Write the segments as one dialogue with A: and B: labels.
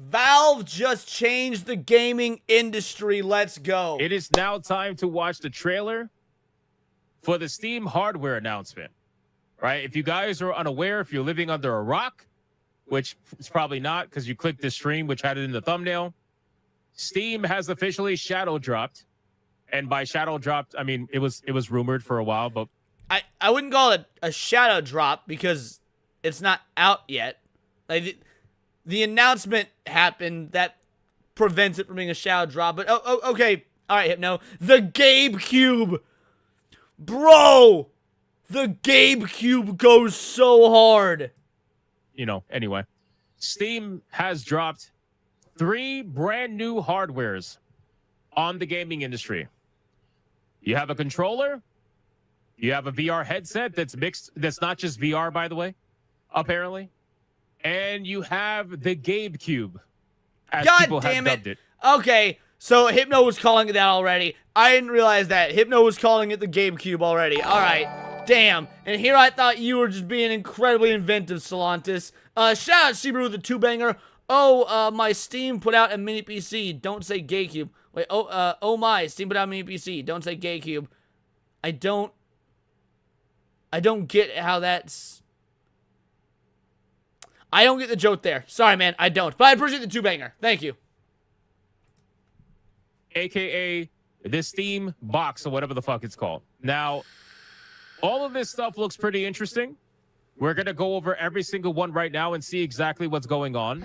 A: Valve just changed the gaming industry. Let's go.
B: It is now time to watch the trailer for the Steam hardware announcement, right? If you guys are unaware, if you're living under a rock, which is probably not because you clicked this stream, which had it in the thumbnail, Steam has officially shadow dropped. And by shadow dropped, I mean, it was rumored for a while, but
A: I wouldn't call it a shadow drop because it's not out yet. Like the announcement happened that prevents it from being a shadow drop. But okay, all right, Hypno. The GameCube, bro. The GameCube goes so hard.
B: Anyway, Steam has dropped 3 brand new hardwares on the gaming industry. You have a controller. You have a VR headset that's mixed. That's not just VR, by the way, apparently. And you have the GameCube, as people have dubbed it.
A: Okay, so Hypno was calling it that already. I didn't realize that. Hypno was calling it the GameCube already. All right, damn. And here I thought you were just being incredibly inventive, Solantis. Shout out Subaru with the 2-banger. Oh, my Steam put out a mini PC. Don't say GameCube. Wait, oh my, Steam put out a mini PC. Don't say GameCube. I don't get how that's... I don't get the joke there. Sorry, man, I don't. But I appreciate the 2-banger. Thank you.
B: AKA the Steam box or whatever the fuck it's called. Now, all of this stuff looks pretty interesting. We're going to go over every single one right now and see exactly what's going on.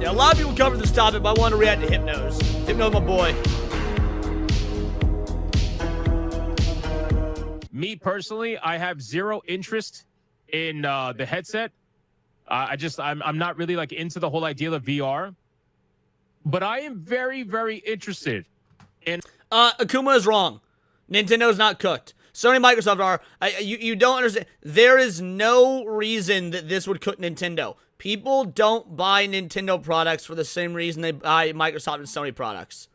A: Yeah, a lot of people covered this topic, but I want to react to Hypno's. Hypno's my boy.
B: Me personally, I have zero interest in the headset. I'm not really like into the whole idea of VR, but I am very, very interested in.
A: Akuma is wrong. Nintendo's not cooked. Sony and Microsoft are. You don't understand. There is no reason that this would cook Nintendo. People don't buy Nintendo products for the same reason they buy Microsoft and Sony products.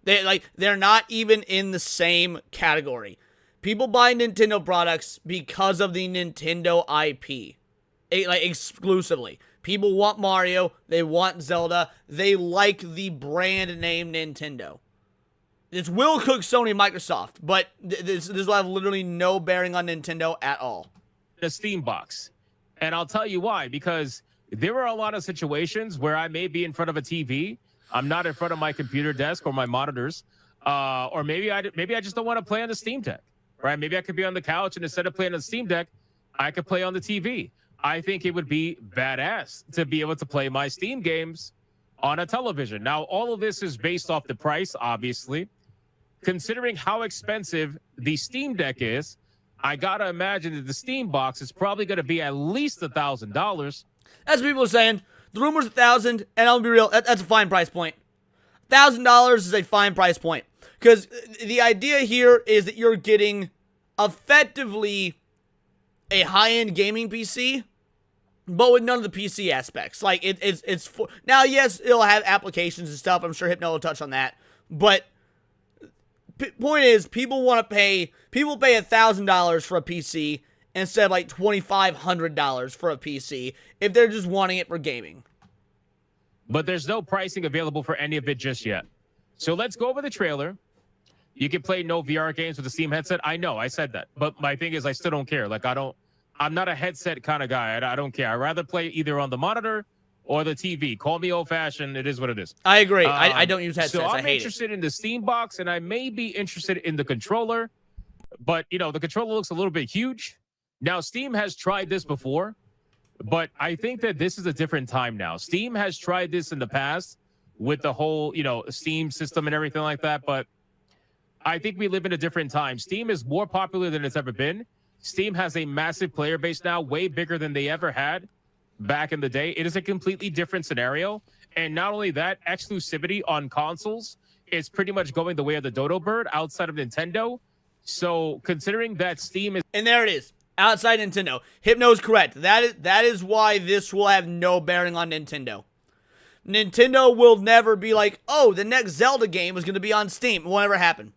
A: They're not even in the same category. People buy Nintendo products because of the Nintendo IP. Exclusively. People want Mario. They want Zelda. They like the brand name Nintendo. This will cook Sony and Microsoft, but this will have literally no bearing on Nintendo at all.
B: The Steam box. And I'll tell you why. Because there are a lot of situations where I may be in front of a TV. I'm not in front of my computer desk or my monitors. Or maybe I just don't want to play on the Steam Deck. Right? Maybe I could be on the couch and instead of playing on the Steam Deck, I could play on the TV. I think it would be badass to be able to play my Steam games on a television. Now, all of this is based off the price, obviously. Considering how expensive the Steam Deck is, I gotta imagine that the Steam box is probably going to be at least $1,000.
A: That's what people are saying. The rumor's $1,000, and I'll be real, that's a fine price point. $1,000 is a fine price point. Because the idea here is that you're getting effectively a high-end gaming PC, but with none of the PC aspects. Like, it's for... Now, yes, it'll have applications and stuff. I'm sure Hypno will touch on that. But point is, people pay $1,000 for a PC instead of like $2,500 for a PC if they're just wanting it for gaming.
B: But there's no pricing available for any of it just yet. So let's go over the trailer. You can play no VR games with a Steam headset. I know, I said that. But my thing is, I still don't care. Like, I'm not a headset kind of guy. I don't care. I'd rather play either on the monitor or the TV. Call me old-fashioned. It is what it is.
A: I agree. I don't use headsets.
B: So
A: I'm
B: interested in the Steam box, and I may be interested in the controller. But, the controller looks a little bit huge. Now, Steam has tried this before, but I think that this is a different time now. Steam has tried this in the past with the whole, Steam system and everything like that, but I think we live in a different time. Steam is more popular than it's ever been. Steam has a massive player base now, way bigger than they ever had back in the day. It is a completely different scenario. And not only that, exclusivity on consoles is pretty much going the way of the dodo bird outside of Nintendo. So considering that Steam is...
A: And there it is. Outside Nintendo. Hypno's correct. That is why this will have no bearing on Nintendo. Nintendo will never be like, oh, the next Zelda game is going to be on Steam. It won't ever happen.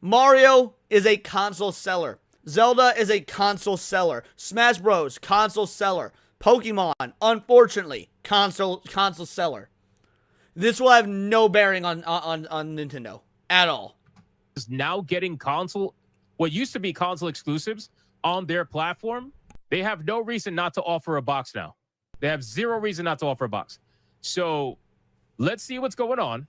A: Mario is a console seller. Zelda is a console seller. Smash Bros, console seller. Pokemon, unfortunately, console seller. This will have no bearing on Nintendo at all.
B: Is now getting what used to be console exclusives on their platform. They have no reason not to offer a box now. They have zero reason not to offer a box. So let's see what's going on.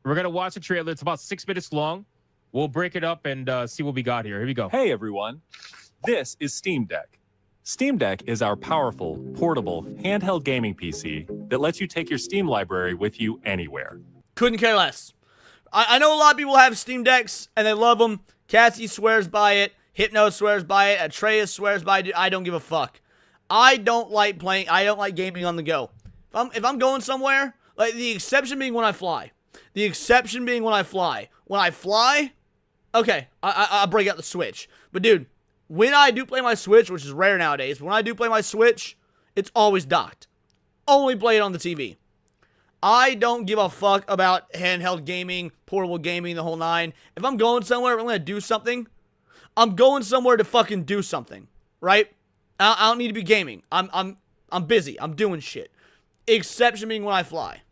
B: We're going to watch the trailer. It's about 6 minutes long. We'll break it up and see what we got here. Here we go.
C: Hey, everyone. This is Steam Deck. Steam Deck is our powerful, portable, handheld gaming PC that lets you take your Steam library with you anywhere.
A: Couldn't care less. I know a lot of people have Steam Decks and they love them. Cassie swears by it. Hypno swears by it. Atreus swears by it. I don't give a fuck. I don't like gaming on the go. If I'm going somewhere, like the exception being when I fly. The exception being when I fly. When I fly, okay, I'll break out the Switch. But dude, when I do play my Switch, which is rare nowadays, but when I do play my Switch, it's always docked. Only play it on the TV. I don't give a fuck about handheld gaming, portable gaming, the whole nine. If I'm going somewhere, if I'm going to do something, I'm going somewhere to fucking do something, right? I don't need to be gaming. I'm busy. I'm doing shit. Exception being when I fly.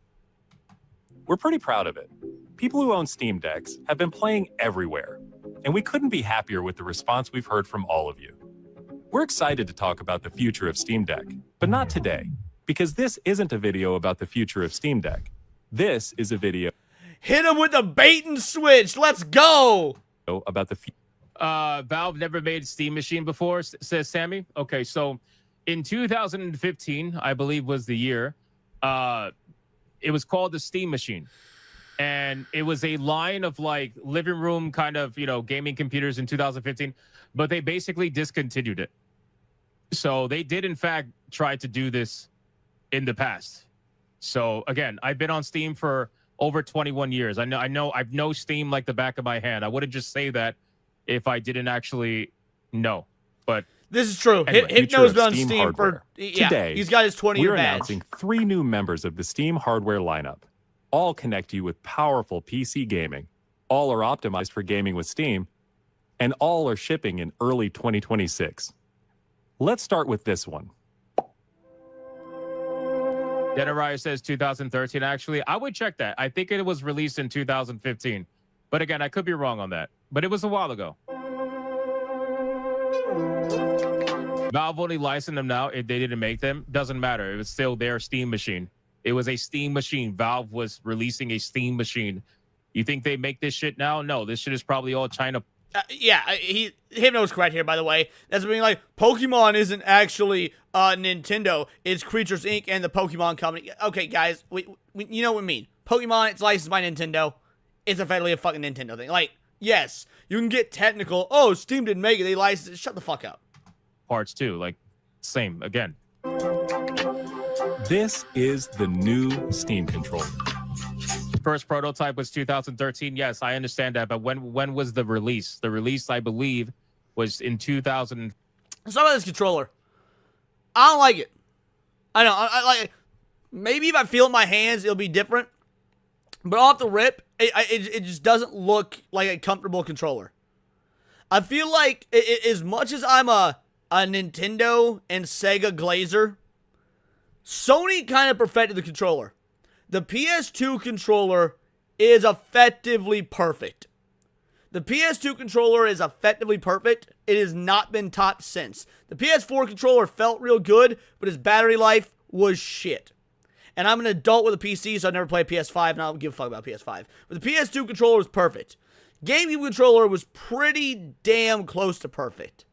C: We're pretty proud of it. People who own Steam Decks have been playing everywhere, and we couldn't be happier with the response we've heard from all of you. We're excited to talk about the future of Steam Deck, but not today, because this isn't a video about the future of Steam Deck. This is a video.
A: Hit him with the bait and switch. Let's go.
C: About the future.
B: Valve never made Steam Machine before, says Sammy. Okay, so in 2015, I believe was the year, it was called the Steam Machine. And it was a line of like living room kind of, gaming computers in 2015, but they basically discontinued it. So they did, in fact, try to do this in the past. So again, I've been on Steam for over 21 years. I know Steam like the back of my hand. I wouldn't just say that if I didn't actually know. But
A: this is true.
C: Anyway,
A: Hypno's been on Steam
C: hardware.
A: Today, he's got his 20-year
C: we're
A: badge.
C: Announcing 3 new members of the Steam hardware lineup. All connect you with powerful PC gaming. All are optimized for gaming with Steam, and all are shipping in early 2026. Let's start with this one.
B: Denariah says 2013. Actually, I would check that. I think it was released in 2015. But again, I could be wrong on that. But it was a while ago. Valve only licensed them now. If they didn't make them, doesn't matter. It was still their Steam machine. It was a Steam machine. Valve was releasing a Steam machine. You think they make this shit now? No, this shit is probably all China.
A: Hypno's correct here, by the way. That's being like, Pokemon isn't actually Nintendo. It's Creatures Inc. and the Pokemon Company. Okay, guys, we you know what I mean. Pokemon, it's licensed by Nintendo. It's effectively a fucking Nintendo thing. Like, yes, you can get technical. Oh, Steam didn't make it. They licensed it. Shut the fuck up.
B: Parts too, like, same again.
C: This is the new Steam controller.
B: First prototype was 2013. Yes, I understand that. But when was the release? The release, I believe, was in 2000.
A: Let's talk about this controller. I don't like it. I know. I like it. Maybe if I feel it in my hands, it'll be different. But off the rip, it just doesn't look like a comfortable controller. I feel like as much as I'm a Nintendo and Sega glazer, Sony kind of perfected the controller. The PS2 controller is effectively perfect. The PS2 controller is effectively perfect. It has not been topped since. The PS4 controller felt real good, but its battery life was shit. And I'm an adult with a PC, so I never played PS5, and I don't give a fuck about PS5. But the PS2 controller was perfect. GameCube controller was pretty damn close to perfect.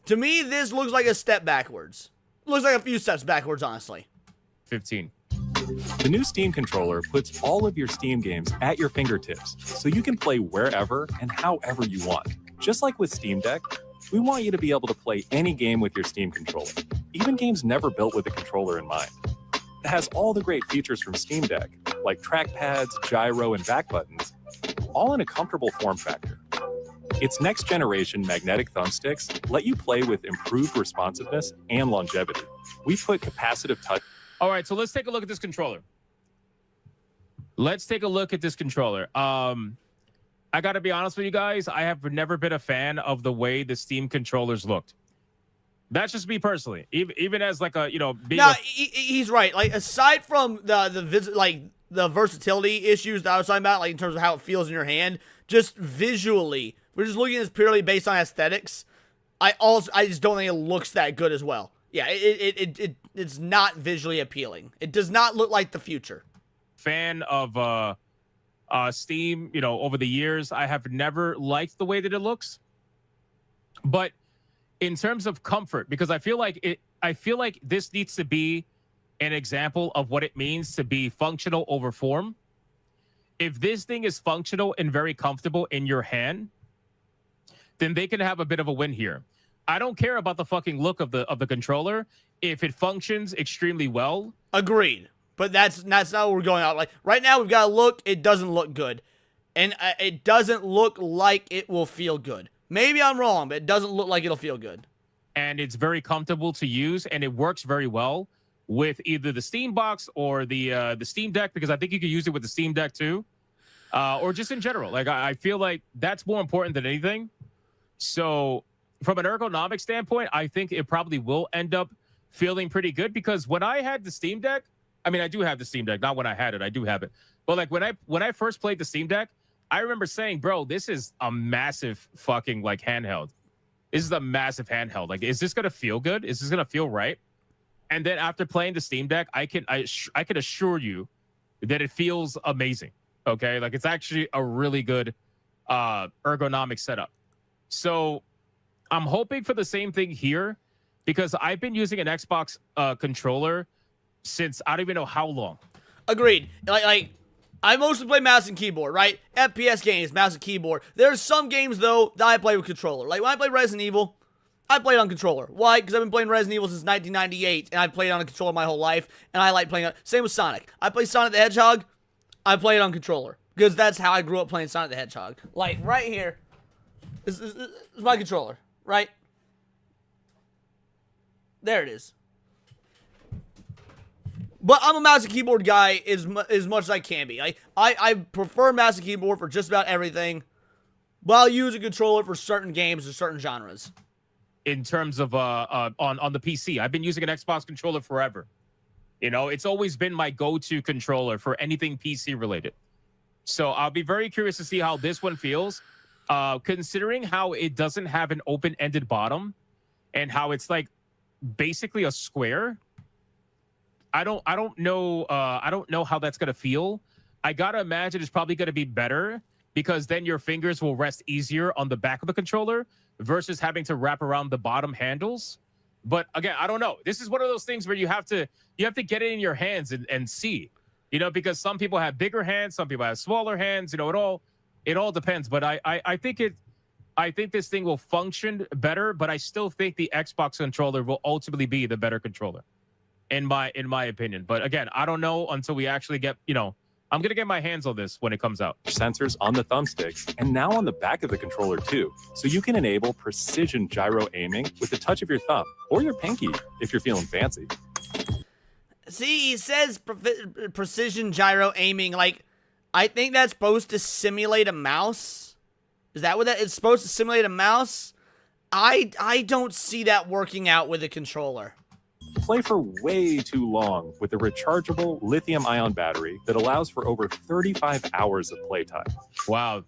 A: To me, this looks like a step backwards. Looks like a few steps backwards, honestly.
B: 15.
C: The new Steam controller puts all of your Steam games at your fingertips, so you can play wherever and however you want. Just like with Steam Deck, we want you to be able to play any game with your Steam controller, even games never built with a controller in mind. It has all the great features from Steam Deck, like trackpads, gyro, and back buttons, all in a comfortable form factor. Its next-generation magnetic thumbsticks let you play with improved responsiveness and longevity. We've put capacitive touch.
B: All right, so let's take a look at this controller. I got to be honest with you guys. I have never been a fan of the way the Steam controllers looked. That's just me personally. Even as like a, being
A: No, he's right. Like, aside from the versatility issues that I was talking about, like in terms of how it feels in your hand, just visually, we're just looking at this purely based on aesthetics. I just don't think it looks that good as well. Yeah, it's not visually appealing. It does not look like the future.
B: fan of Steam, over the years, I have never liked the way that it looks. But in terms of comfort, because I feel like this needs to be an example of what it means to be functional over form. If this thing is functional and very comfortable in your hand, then they can have a bit of a win here. I don't care about the fucking look of the controller if it functions extremely well.
A: Agreed. But that's not what we're going out. Like, right now, we've got a look. It doesn't look good. And it doesn't look like it will feel good. Maybe I'm wrong, but it doesn't look like it'll feel good.
B: And it's very comfortable to use, and it works very well with either the Steam box or the Steam Deck, because I think you can use it with the Steam Deck too, or just in general. Like, I feel like that's more important than anything. So from an ergonomic standpoint, I think it probably will end up feeling pretty good, because when I had the Steam Deck, I mean, I do have the Steam Deck, not when I had it, I do have it. But like when I first played the Steam Deck, I remember saying, bro, this is a massive fucking like handheld. This is a massive handheld. Like, is this going to feel good? Is this going to feel right? And then after playing the Steam Deck, I can assure you that it feels amazing. Okay? Like, it's actually a really good ergonomic setup. So I'm hoping for the same thing here, because I've been using an Xbox controller since I don't even know how long.
A: Agreed. Like I mostly play mouse and keyboard, right? FPS games, mouse and keyboard. There's some games, though, that I play with controller. Like, when I play Resident Evil, I played on controller. Why? Because I've been playing Resident Evil since 1998, and I've played on a controller my whole life, and I like playing on... Same with Sonic. I play Sonic the Hedgehog, I play it on controller, because that's how I grew up playing Sonic the Hedgehog. Like, right here, this is my controller, right? There it is. But I'm a mouse and keyboard guy as much as I can be. I prefer mouse and keyboard for just about everything, but I'll use a controller for certain games or certain genres.
B: In terms of on the PC, I've been using an Xbox controller forever. It's always been my go-to controller for anything PC related. So I'll be very curious to see how this one feels, considering how it doesn't have an open-ended bottom and how it's like basically a square. I don't know how that's gonna feel. I gotta imagine it's probably gonna be better, because then your fingers will rest easier on the back of the controller versus having to wrap around the bottom handles. But again, I don't know. This is one of those things where you have to get it in your hands and see, because some people have bigger hands, some people have smaller hands. It all depends. But I think this thing will function better. But I still think the Xbox controller will ultimately be the better controller, in my opinion. But again, I don't know until we actually get, I'm going to get my hands on this when it comes out.
C: Sensors on the thumbsticks and now on the back of the controller too. So you can enable precision gyro aiming with the touch of your thumb or your pinky if you're feeling fancy.
A: See, he says precision gyro aiming. Like, I think that's supposed to simulate a mouse. Is that what that is supposed to simulate a mouse? I don't see that working out with a controller.
C: Play for way too long with a rechargeable lithium-ion battery that allows for over 35 hours of playtime.
B: Wow,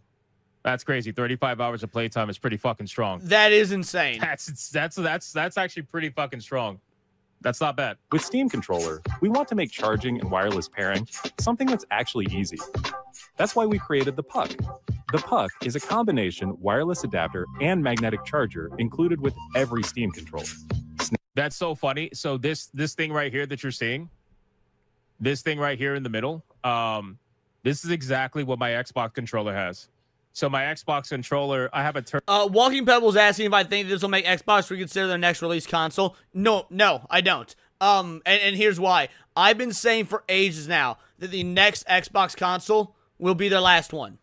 B: that's crazy. 35 hours of playtime is pretty fucking strong.
A: That is insane.
B: That's actually pretty fucking strong. That's not bad.
C: With Steam Controller, we want to make charging and wireless pairing something that's actually easy. That's why we created the Puck. The Puck is a combination wireless adapter and magnetic charger included with every Steam controller.
B: That's so funny. So this thing right here that you're seeing, this thing right here in the middle, this is exactly what my Xbox controller has. So my Xbox controller, I have a
A: Walking Pebble's asking if I think this will make Xbox reconsider their next release console. No, I don't. And here's why. I've been saying for ages now that the next Xbox console will be their last one.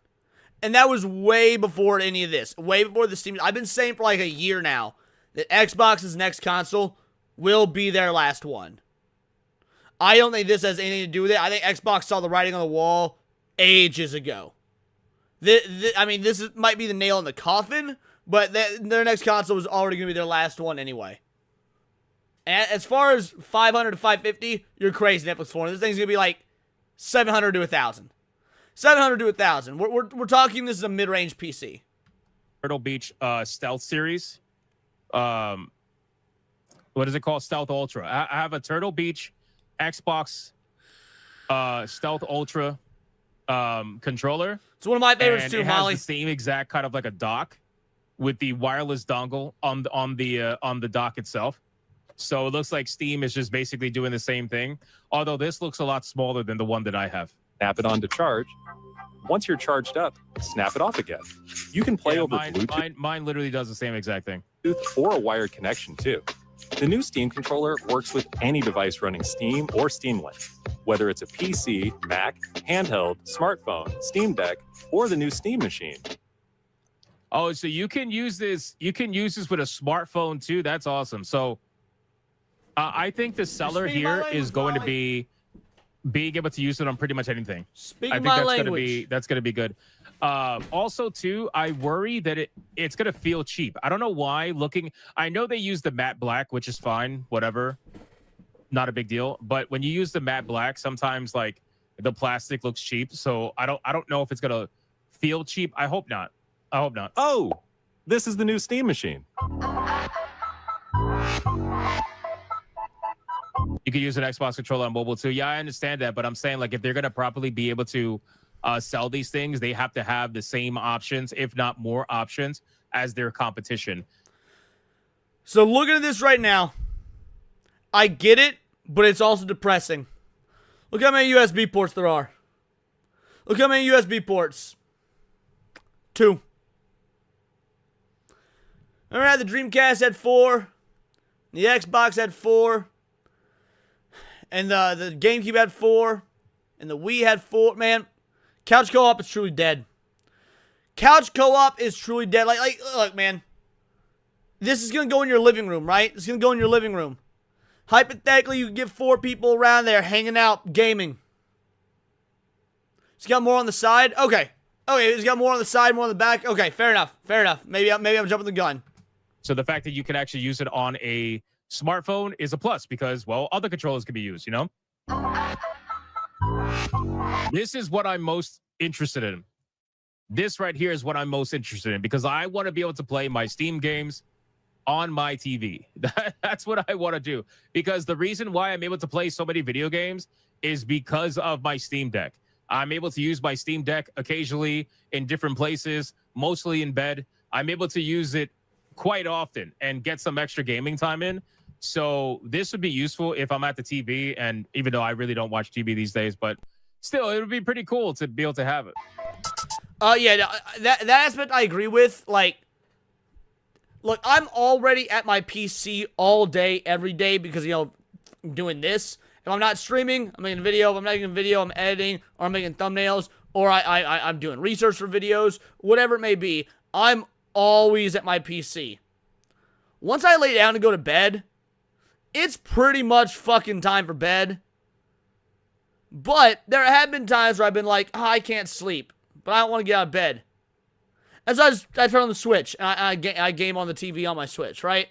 A: And that was way before any of this. Way before the Steam. I've been saying for like a year now that Xbox's next console will be their last one. I don't think this has anything to do with it. I think Xbox saw the writing on the wall ages ago. I mean, might be the nail in the coffin, but their next console was already going to be their last one anyway. And as far as 500 to 550, you're crazy, Netflix for this thing's going to be like 700 to 1,000. 700 to 1,000. We're talking this is a mid-range PC.
B: Turtle Beach Stealth series. What is it called? Stealth Ultra. I have a Turtle Beach Xbox Stealth Ultra controller.
A: It's one of my favorites too,
B: it
A: Molly.
B: has the same exact kind of like a dock with the wireless dongle on the dock itself. So it looks like Steam is just basically doing the same thing. Although this looks a lot smaller than the one that I have.
C: Snap it on to charge. Once you're charged up, snap it off again. You can play over Bluetooth.
B: Mine literally does the same exact thing.
C: Or a wired connection too. The new Steam controller works with any device running Steam or Steam Link, whether it's a PC, Mac, handheld, smartphone, Steam Deck, or the new Steam machine.
B: Oh, so you can use this. You can use this with a smartphone too. That's awesome. So I think the seller here is going to be being able to use it on pretty much anything.
A: Speak
B: I think
A: my
B: that's
A: language.
B: gonna be good. Also, too, I worry that it's gonna feel cheap. I don't know why. I know they use the matte black, which is fine, whatever, not a big deal. But when you use the matte black, sometimes like the plastic looks cheap. So I don't know if it's gonna feel cheap. I hope not. I hope not.
C: Oh, this is the new Steam machine.
B: You can use an Xbox controller on mobile too. Yeah, I understand that, but I'm saying like if they're gonna properly be able to sell these things, they have to have the same options, if not more options, as their competition.
A: So looking at this right now, I get it, but it's also depressing. Look how many USB ports there are. Look how many USB ports. 2. Remember how the Dreamcast had 4, the Xbox had 4, and the GameCube had 4, and the Wii had 4. Man, couch co-op is truly dead. Couch co-op is truly dead. Like, look, man. This is going to go in your living room, right? It's going to go in your living room. Hypothetically, you can get 4 people around there hanging out, gaming. It's got more on the side? Okay. Okay, it's got more on the side, more on the back. Okay, fair enough. Fair enough. Maybe I'm jumping the gun.
B: So the fact that you can actually use it on a smartphone is a plus because, well, other controllers can be used, you know? This is what I'm most interested in. This right here is what I'm most interested in because I want to be able to play my Steam games on my TV. That's what I want to do. Because the reason why I'm able to play so many video games is because of my Steam Deck. I'm able to use my Steam Deck occasionally in different places, mostly in bed. I'm able to use it quite often and get some extra gaming time in. So this would be useful if I'm at the TV, and even though I really don't watch TV these days, but still, it would be pretty cool to be able to have it.
A: Yeah, that aspect I agree with. Like, look, I'm already at my PC all day, every day because, you know, I'm doing this. If I'm not streaming, I'm making a video. If I'm not making a video, I'm editing, or I'm making thumbnails, or I'm doing research for videos, whatever it may be. I'm always at my PC. Once I lay down to go to bed, it's pretty much fucking time for bed. But there have been times where I've been like, oh, I can't sleep, but I don't want to get out of bed. And so I turn on the Switch, and I game on the TV on my Switch, right?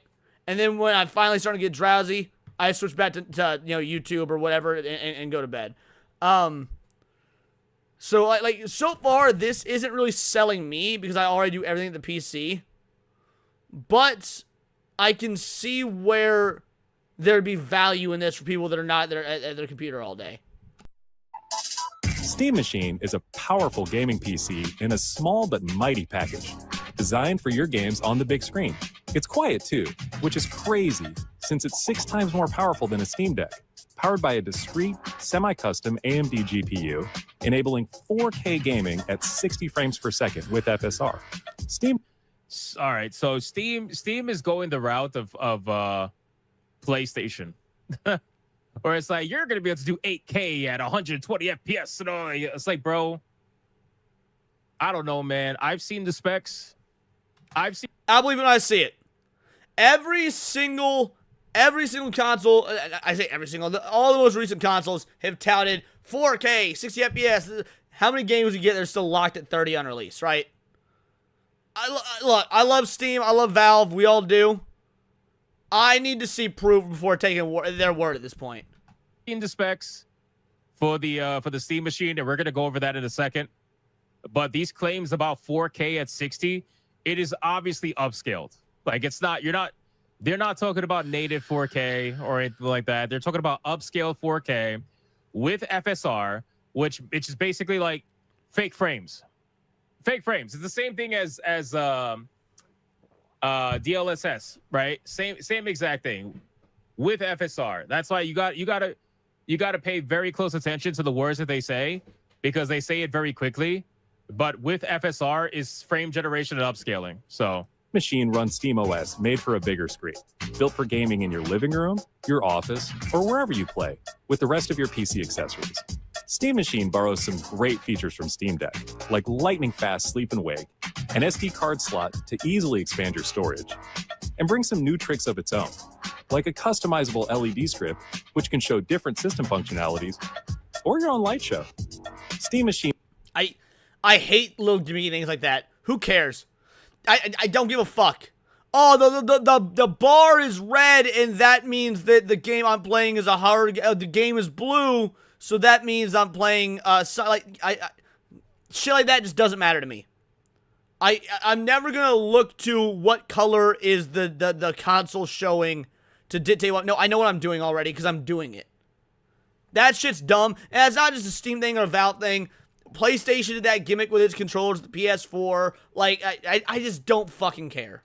A: And then when I finally start to get drowsy, I switch back to you know, YouTube or whatever and go to bed. So like so far this isn't really selling me because I already do everything at the PC. But I can see where there'd be value in this for people that are not there at their computer all day.
C: Steam Machine is a powerful gaming PC in a small but mighty package, designed for your games on the big screen. It's quiet too, which is crazy since it's 6 times more powerful than a Steam Deck, powered by a discrete, semi-custom AMD GPU, enabling 4K gaming at 60 frames per second with FSR.
B: All right, so Steam is going the route of PlayStation. Or it's like, you're going to be able to do 8K at 120 FPS. And all. It's like, bro, I don't know, man. I've seen the specs. I
A: believe when I see it. Every single console, I say every single, all the most recent consoles have touted 4K, 60 FPS, how many games you get that are still locked at 30 on release, right? Look, I love Steam. I love Valve. We all do. I need to see proof before taking their word at this point.
B: In the specs for the Steam machine, and we're gonna go over that in a second. But these claims about 4K at 60, it is obviously upscaled. Like it's not. They're not talking about native 4K or anything like that. They're talking about upscaled 4K with FSR, which is basically like fake frames. Fake frames. It's the same thing as DLSS, right? Same exact thing with FSR. That's why you got to pay very close attention to the words that they say, because they say it very quickly. But with FSR is frame generation and upscaling. So
C: Machine runs SteamOS, made for a bigger screen, built for gaming in your living room, your office, or wherever you play, with the rest of your PC accessories. Steam Machine borrows some great features from Steam Deck, like lightning-fast sleep and wake, an SD card slot to easily expand your storage, and brings some new tricks of its own, like a customizable LED strip, which can show different system functionalities, or your own light show. Steam Machine.
A: I hate little gimmicky things like that. Who cares? I don't give a fuck. Oh, the bar is red, and that means that the game I'm playing is a horror. The game is blue, so that means I'm playing shit like that just doesn't matter to me. I'm never gonna look to what color is the console showing to dictate what. No, I know what I'm doing already because I'm doing it. That shit's dumb, and it's not just a Steam thing or a Valve thing. PlayStation did that gimmick with its controllers, the PS4. Like, I just don't fucking care.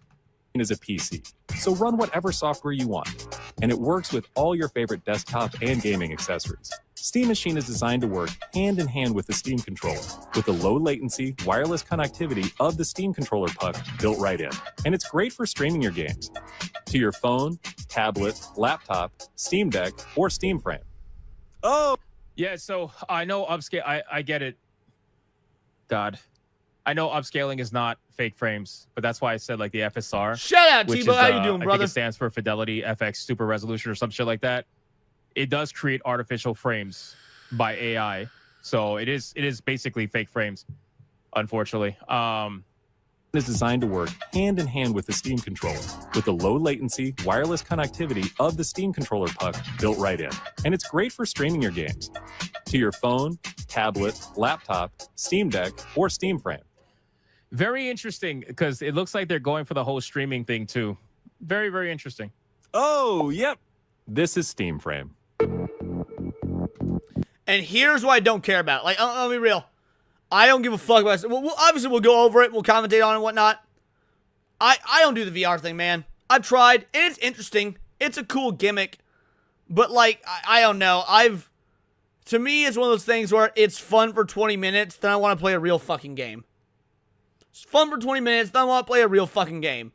C: Is a PC, so run whatever software you want, and it works with all your favorite desktop and gaming accessories. Steam Machine is designed to work hand in hand with the Steam controller, with the low latency, wireless connectivity of the Steam controller puck built right in. And it's great for streaming your games to your phone, tablet, laptop, Steam Deck, or Steam Frame. Oh!
B: yeah, so I know upscale. I get it. God. I know upscaling is not fake frames, but that's why I said like the FSR.
A: Shout out,
B: which
A: T-Bo.
B: is,
A: How you doing,
B: I
A: brother?
B: think it stands for Fidelity FX Super Resolution or some shit like that. It does create artificial frames by AI, so it is basically fake frames, unfortunately.
C: Is designed to work hand in hand with the Steam controller, with the low latency, wireless connectivity of the Steam controller puck built right in. And it's great for streaming your games to your phone, tablet, laptop, Steam Deck, or Steam Frame.
B: Very interesting, because it looks like they're going for the whole streaming thing too. Very, very interesting.
C: Oh, yep. This is Steam Frame.
A: And here's what I don't care about. Like, I'll be real. I don't give a fuck about it. Obviously, we'll go over it. We'll commentate on it and whatnot. I don't do the VR thing, man. I've tried, and it's interesting. It's a cool gimmick. But, like, I don't know. To me, it's one of those things where it's fun for 20 minutes, then I want to play a real fucking game. It's fun for 20 minutes, then I want to play a real fucking game.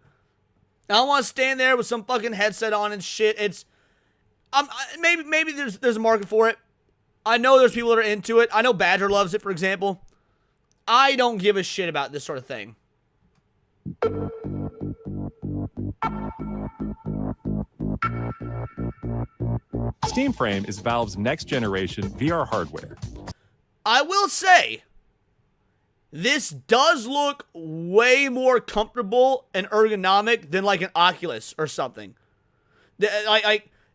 A: I don't want to stand there with some fucking headset on and shit. It's... maybe there's a market for it. I know there's people that are into it. I know Badger loves it, for example. I don't give a shit about this sort of thing.
C: Steam Frame is Valve's next generation VR hardware.
A: I will say, this does look way more comfortable and ergonomic than like an Oculus or something.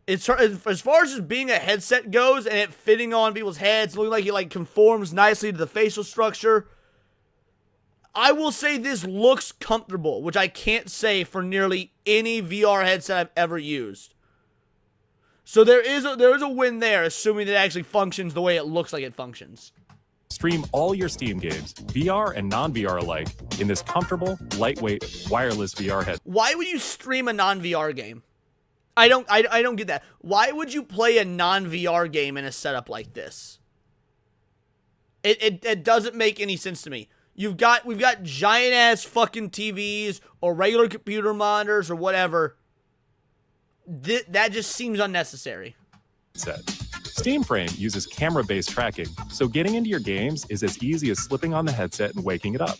A: As far as just being a headset goes and it fitting on people's heads, looking like it like conforms nicely to the facial structure, I will say this looks comfortable, which I can't say for nearly any VR headset I've ever used. So there is a win there, assuming it actually functions the way it looks like it functions.
C: Stream all your Steam games, VR and non-VR alike, in this comfortable, lightweight, wireless VR headset.
A: Why would you stream a non-VR game? I don't get that. Why would you play a non-VR game in a setup like this? It doesn't make any sense to me. We've got giant ass fucking TVs or regular computer monitors or whatever. That just seems unnecessary.
C: Steam Frame uses camera-based tracking, so getting into your games is as easy as slipping on the headset and waking it up.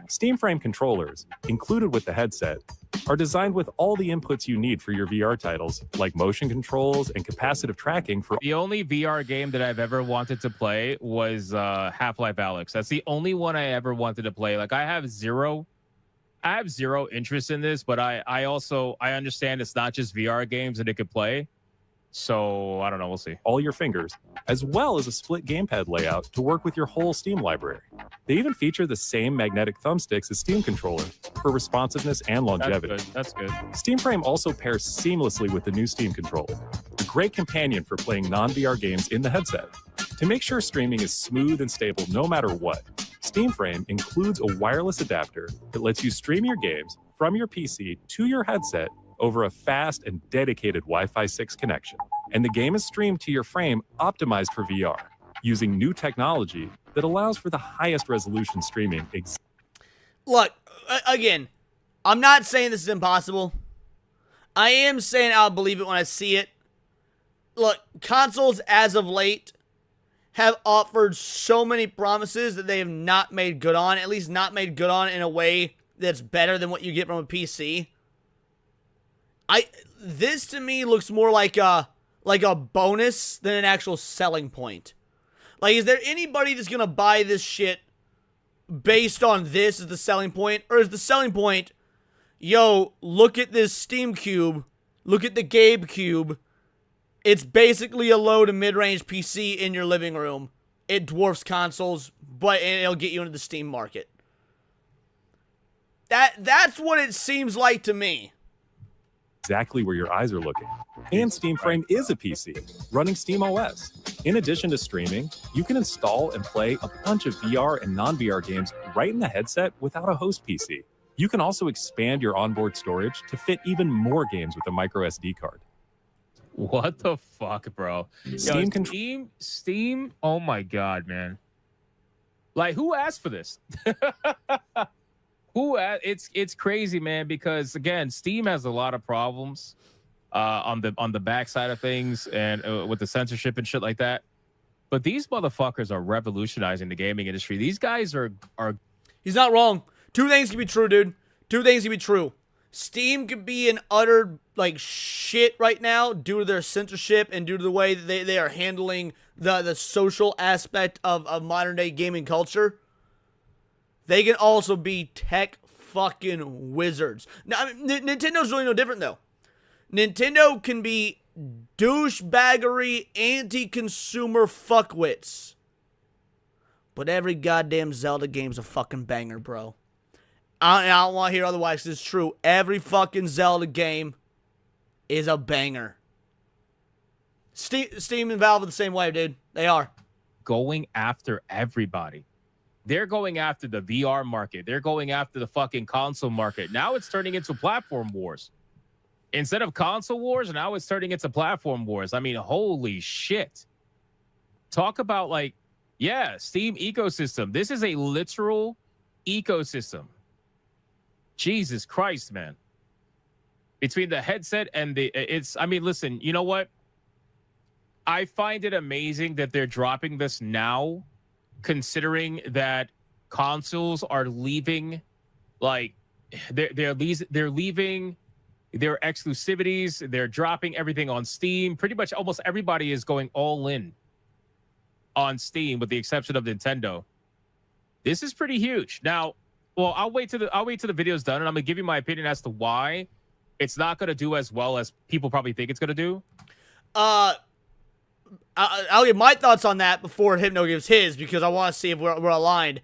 C: Steam Frame controllers, included with the headset, are designed with all the inputs you need for your VR titles, like motion controls and capacitive tracking for.
B: The only VR game that I've ever wanted to play was Half-Life Alyx. That's the only one I ever wanted to play. Like I have zero interest in this, but I understand it's not just VR games that it could play. So I don't know. We'll see.
C: All your fingers, as well as a split gamepad layout to work with your whole Steam library. They even feature the same magnetic thumbsticks as Steam Controller for responsiveness and longevity.
B: That's good.
C: Steam Frame also pairs seamlessly with the new Steam Controller, a great companion for playing non-VR games in the headset. To make sure streaming is smooth and stable no matter what, Steam Frame includes a wireless adapter that lets you stream your games from your PC to your headset over a fast and dedicated Wi-Fi 6 connection. And the game is streamed to your frame optimized for VR, using new technology that allows for the highest resolution streaming.
A: Look, again, I'm not saying this is impossible. I am saying I'll believe it when I see it. Look, consoles as of late have offered so many promises that they have not made good on, at least not made good on in a way that's better than what you get from a PC. This to me looks more like a bonus than an actual selling point. Like, is there anybody that's gonna buy this shit based on this as the selling point? Or is the selling point, yo, look at this Steam Cube, look at the Gabe Cube, it's basically a low to mid-range PC in your living room. It dwarfs consoles, but it'll get you into the Steam market. That's what it seems like to me.
C: Exactly where your eyes are looking. And Steam Frame is a PC running SteamOS. In addition to streaming, you can install and play a bunch of VR and non-VR games right in the headset without a host PC. You can also expand your onboard storage to fit even more games with a micro SD card.
B: What the fuck, bro? Steam. Oh my god, man! Like, who asked for this? It's crazy, man, because again, Steam has a lot of problems on the backside of things and with the censorship and shit like that. But these motherfuckers are revolutionizing the gaming industry. These guys are
A: He's not wrong. Two things can be true, dude. Two things can be true. Steam could be in utter like shit right now due to their censorship and due to the way that they are handling the social aspect of modern day gaming culture. They can also be tech fucking wizards. Now, I mean, Nintendo's really no different, though. Nintendo can be douchebaggery, anti-consumer fuckwits. But every goddamn Zelda game's a fucking banger, bro. I don't want to hear otherwise, 'cause it's true. Every fucking Zelda game is a banger. Steam and Valve are the same way, dude. They are.
B: going after everybody. They're going after the VR market. They're going after the fucking console market. Now it's turning into platform wars. Instead of console wars, now it's turning into platform wars. I mean, holy shit. Talk about like, yeah, Steam ecosystem. This is a literal ecosystem. Jesus Christ, man. Between the headset and I mean, listen, you know what? I find it amazing that they're dropping this now, considering that consoles are leaving, like they're leaving their exclusivities. They're dropping everything on Steam. Pretty much almost everybody is going all in on Steam, with the exception of Nintendo. This is pretty huge. Now, well, I'll wait till the video's done, and I'm gonna give you my opinion as to why it's not gonna do as well as people probably think it's gonna do.
A: I'll give my thoughts on that before Hypno gives his, because I want to see if we're aligned.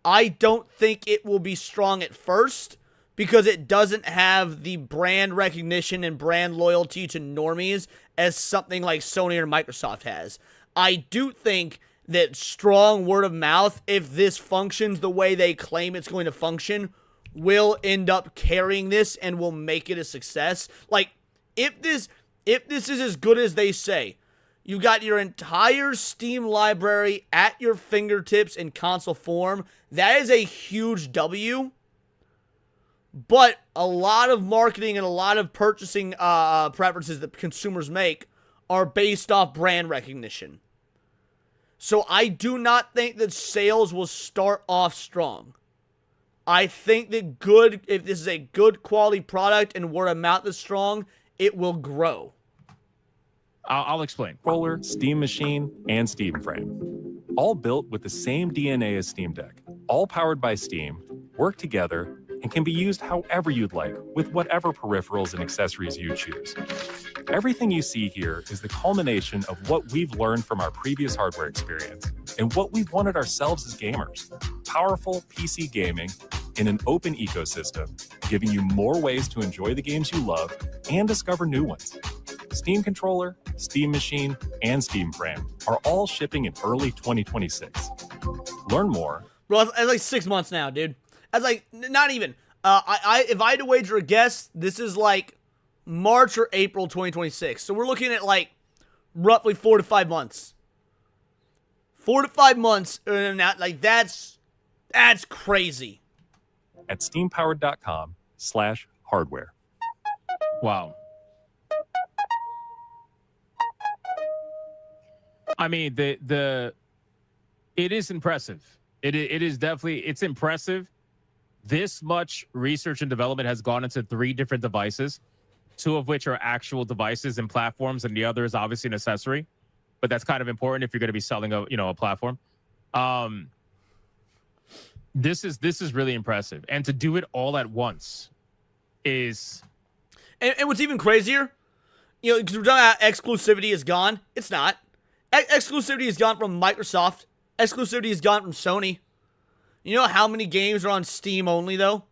A: I don't think it will be strong at first, because it doesn't have the brand recognition and brand loyalty to normies as something like Sony or Microsoft has. I do think that strong word of mouth, if this functions the way they claim it's going to function, will end up carrying this and will make it a success. Like, if this is as good as they say, you got your entire Steam library at your fingertips in console form, that is a huge W. But a lot of marketing and a lot of purchasing preferences that consumers make are based off brand recognition. So I do not think that sales will start off strong. I think that if this is a good quality product and word of mouth is strong, it will grow.
B: I'll explain.
C: Controller, Steam Machine, and Steam Frame. All built with the same DNA as Steam Deck. All powered by Steam, work together, and can be used however you'd like with whatever peripherals and accessories you choose. Everything you see here is the culmination of what we've learned from our previous hardware experience and what we've wanted ourselves as gamers. Powerful PC gaming in an open ecosystem, giving you more ways to enjoy the games you love and discover new ones. Steam Controller, Steam Machine, and Steam Frame are all shipping in early 2026. Learn more.
A: Bro, that's like 6 months now, dude. That's like, not even. If I had to wager a guess, this is like March or April 2026. So we're looking at like roughly 4 to 5 months. 4 to 5 months, and like that's crazy.
C: At steampowered.com/hardware.
B: Wow. I mean, it is impressive. It is definitely, it's impressive. This much research and development has gone into 3 different devices, 2 of which are actual devices and platforms, and the other is obviously an accessory. But that's kind of important if you're going to be selling a platform. This is really impressive, and to do it all at once is.
A: And what's even crazier, because we're talking about exclusivity is gone. It's not. Exclusivity has gone from Microsoft. Exclusivity has gone from Sony. You know how many games are on Steam only, though?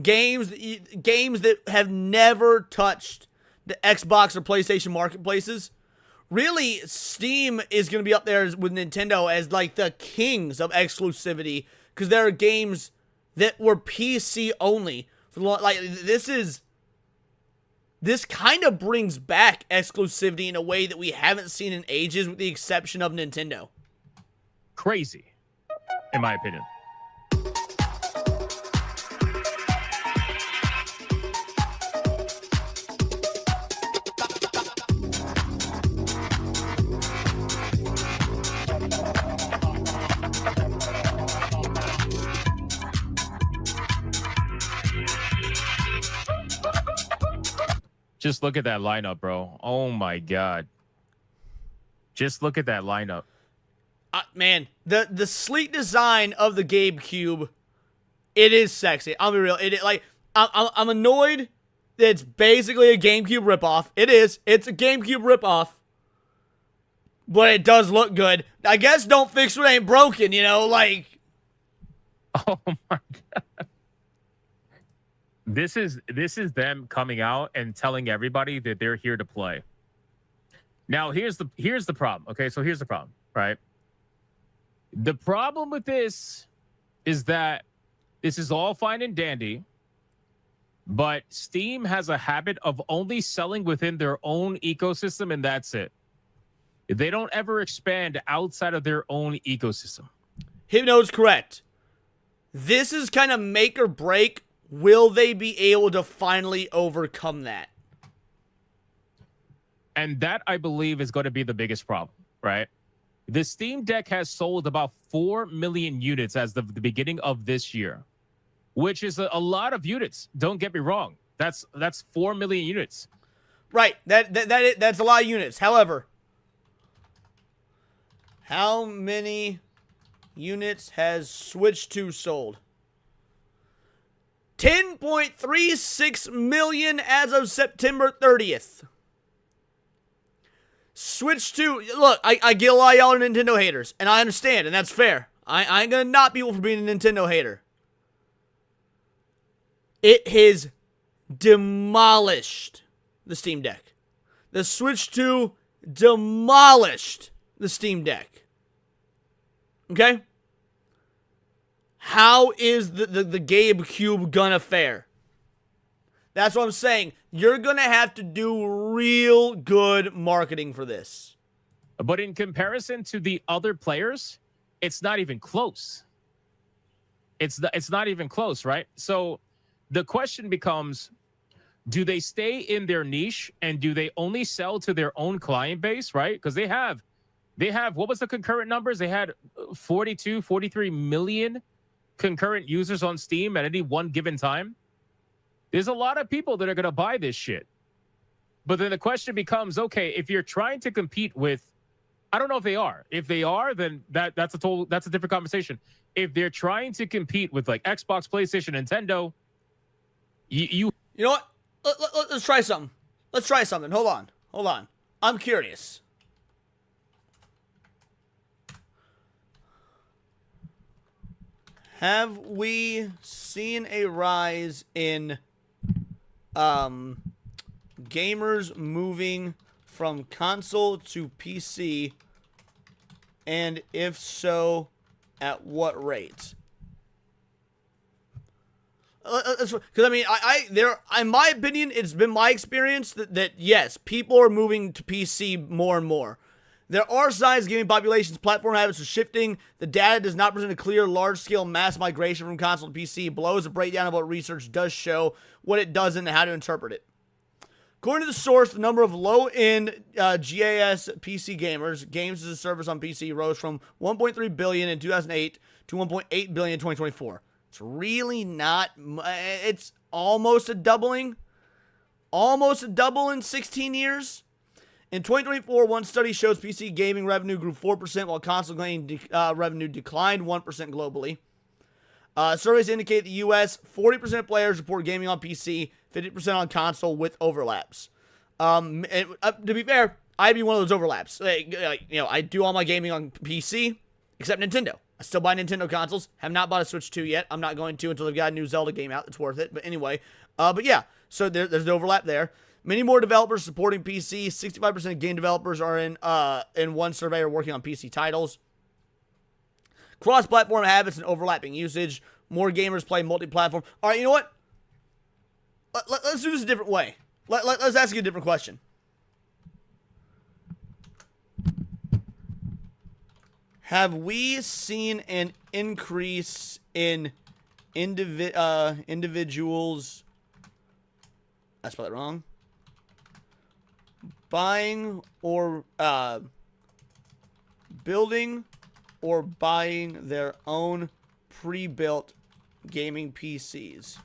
A: Games that have never touched the Xbox or PlayStation marketplaces. Really, Steam is going to be up there with Nintendo as like the kings of exclusivity, because there are games that were PC only. Like this kind of brings back exclusivity in a way that we haven't seen in ages, with the exception of Nintendo.
B: Crazy, in my opinion. Just look at that lineup, bro. Oh my God. Just look at that lineup.
A: Man, the sleek design of the GameCube, it is sexy. I'll be real. I'm annoyed that it's basically a GameCube ripoff. It is. It's a GameCube ripoff. But it does look good. I guess don't fix what ain't broken, like.
B: Oh my God. This is them coming out and telling everybody that they're here to play. Now, here's the problem. Okay, so here's the problem, right? The problem with this is that this is all fine and dandy, but Steam has a habit of only selling within their own ecosystem, and that's it. They don't ever expand outside of their own ecosystem.
A: Hypno's correct. This is kind of make or break. Will they be able to finally overcome that?
B: And that, I believe, is going to be the biggest problem, right? The Steam Deck has sold about 4 million units as of the beginning of this year, which is a lot of units. Don't get me wrong. That's 4 million units.
A: Right. That's a lot of units. However, how many units has Switch 2 sold? 10.36 million as of September 30th. Switch 2, look, I get a lot of y'all are Nintendo haters, and I understand, and that's fair. I ain't gonna knock people for being a Nintendo hater. It has demolished the Steam Deck. The Switch 2 demolished the Steam Deck. Okay? How is the GameCube gonna fare? That's what I'm saying. You're gonna have to do real good marketing for this.
B: But in comparison to the other players, it's not even close. It's not even close, right? So the question becomes, do they stay in their niche and do they only sell to their own client base, right? Because they have, what was the concurrent numbers? They had 43 million concurrent users on Steam at any one given time, there's a lot of people that are going to buy this shit. But then the question becomes, okay, if you're trying to compete with, I don't know if they are. If they are, then that's a different conversation. If they're trying to compete with like Xbox, PlayStation, Nintendo, you
A: know what? Let's try something. Let's try something. Hold on. I'm curious. Have we seen a rise in gamers moving from console to PC? And if so, at what rate? Because I mean, in my opinion, it's been my experience that yes, people are moving to PC more and more. There are signs gaming populations, platform habits are shifting. The data does not present a clear, large-scale mass migration from console to PC. Below is a breakdown of what research does show, what it doesn't, and how to interpret it. According to the source, the number of low-end GAS PC gamers, games as a service on PC, rose from 1.3 billion in 2008 to 1.8 billion in 2024. It's really not. It's almost a doubling. Almost a double in 16 years. In 2024, one study shows PC gaming revenue grew 4%, while console gaming revenue declined 1% globally. Surveys indicate the U.S. 40% of players report gaming on PC, 50% on console, with overlaps. To be fair, I'd be one of those overlaps. I do all my gaming on PC, except Nintendo. I still buy Nintendo consoles. Have not bought a Switch 2 yet. I'm not going to until they've got a new Zelda game out. It's worth it. But anyway, but yeah, so there's the overlap there. Many more developers supporting PC. 65% of game developers are in one survey are working on PC titles. Cross-platform habits and overlapping usage. More gamers play multi-platform. All right, you know what? Let's do this a different way. Let's ask you a different question. Have we seen an increase in individuals? I spelled it wrong. Buying or building or buying their own pre-built gaming PCs?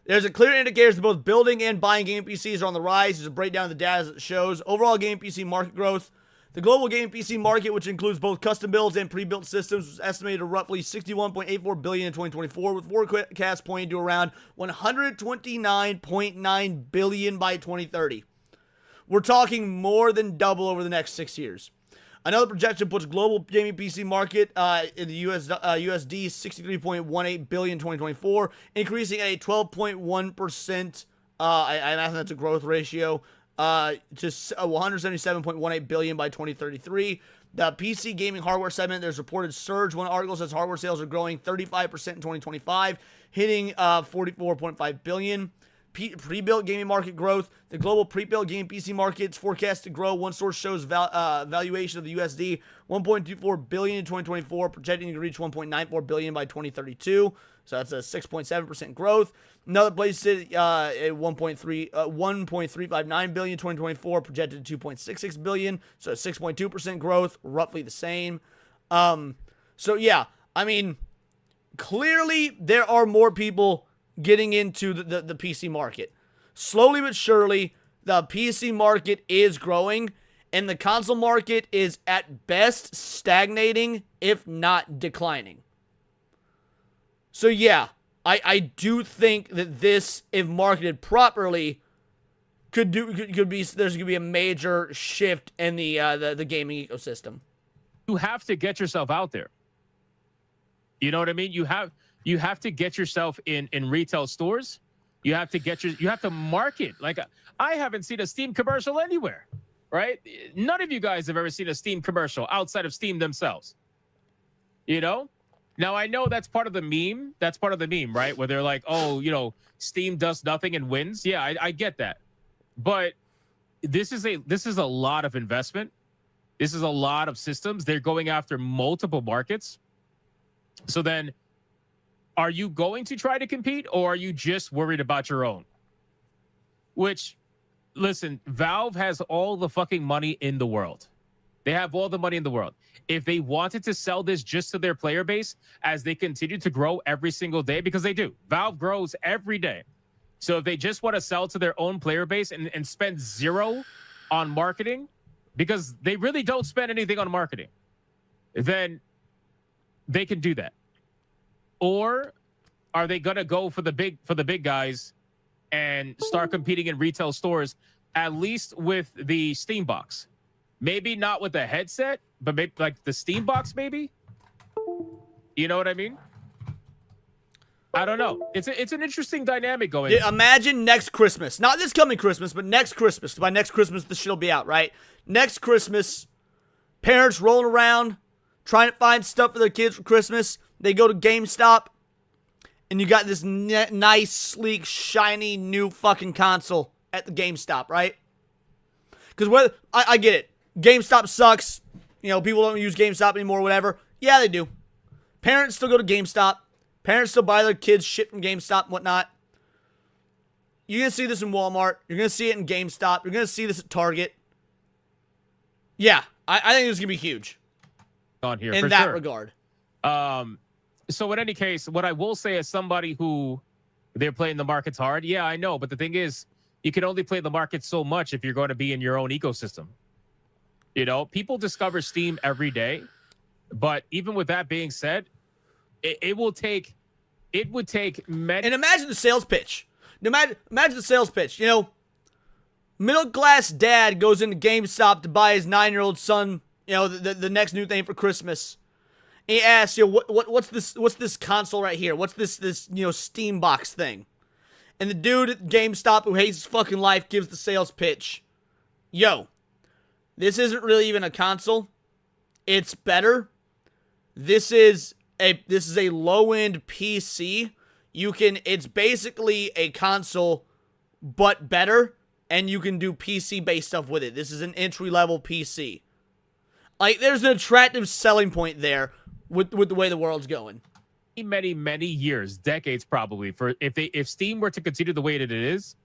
A: There's a clear indicators that both building and buying gaming PCs are on the rise. There's a breakdown of the data that shows overall gaming PC market growth. The global gaming PC market, which includes both custom builds and pre-built systems, was estimated at roughly $61.84 billion in 2024, with forecasts pointing to around $129.9 billion by 2030. We're talking more than double over the next 6 years. Another projection puts global gaming PC market in the USD $63.18 billion in 2024, increasing at a 12.1%. I imagine that's a growth ratio. To $177.18 billion by 2033. The PC gaming hardware segment, there's reported surge. One article says hardware sales are growing 35% in 2025, hitting $44.5 billion. Pre-built gaming market growth. The global pre-built gaming PC market is forecast to grow. One source shows valuation of the USD $1.24 billion in 2024, projecting to reach $1.94 billion by 2032. So that's a 6.7% growth. Another place said $1.359 billion in 2024, projected to $2.66 billion. So 6.2% growth, roughly the same. So yeah, I mean, clearly there are more people getting into the PC market. Slowly but surely, the PC market is growing, and the console market is at best stagnating, if not declining. So yeah, I do think that this, if marketed properly, could be there's gonna be a major shift in the gaming ecosystem.
B: You have to get yourself out there. You know what I mean? You have to get yourself in retail stores. You have to market. Like, I haven't seen a Steam commercial anywhere, right? None of you guys have ever seen a Steam commercial outside of Steam themselves. You know? Now, I know that's part of the meme. That's part of the meme, right? Where they're like, oh, you know, Steam does nothing and wins. Yeah, I get that. But this is a lot of investment. This is a lot of systems. They're going after multiple markets. So then, are you going to try to compete, or are you just worried about your own? Which, listen, Valve has all the fucking money in the world. They have all the money in the world. If they wanted to sell this just to their player base as they continue to grow every single day, because they do, Valve grows every day. So if they just want to sell to their own player base and spend zero on marketing, because they really don't spend anything on marketing, then they can do that. Or are they gonna go for the big guys and start competing in retail stores, at least with the Steam box? Maybe not with the headset, but maybe like the Steam box, maybe. You know what I mean? I don't know. It's an interesting dynamic going.
A: Yeah, imagine next Christmas, not this coming Christmas, but next Christmas. By next Christmas, this shit'll be out, right? Next Christmas, parents rolling around trying to find stuff for their kids for Christmas. They go to GameStop, and you got this nice, sleek, shiny, new fucking console at the GameStop, right? Because I get it. GameStop sucks. You know, people don't use GameStop anymore, whatever. Yeah, they do. Parents still go to GameStop. Parents still buy their kids shit from GameStop and whatnot. You're going to see this in Walmart. You're going to see it in GameStop. You're going to see this at Target. Yeah, I think this is going to be huge.
B: On here,
A: in
B: for
A: that
B: sure.
A: regard.
B: So in any case, what I will say as somebody who they're playing the markets hard, yeah, I know. But the thing is, you can only play the market so much if you're going to be in your own ecosystem. You know, people discover Steam every day. But even with that being said, it would take many.
A: And imagine the sales pitch. Imagine the sales pitch. You know, middle class dad goes into GameStop to buy his 9-year-old son, you know, the next new thing for Christmas. And he asks, you know, what's this console right here? What's this you know, Steam box thing? And the dude at GameStop who hates his fucking life gives the sales pitch. Yo, this isn't really even a console. It's better. This is a low-end PC. It's basically a console, but better, and you can do PC-based stuff with it. This is an entry-level PC. Like, there's an attractive selling point there with the way the world's going.
B: Many years, decades probably, for if Steam were to continue the way that it is,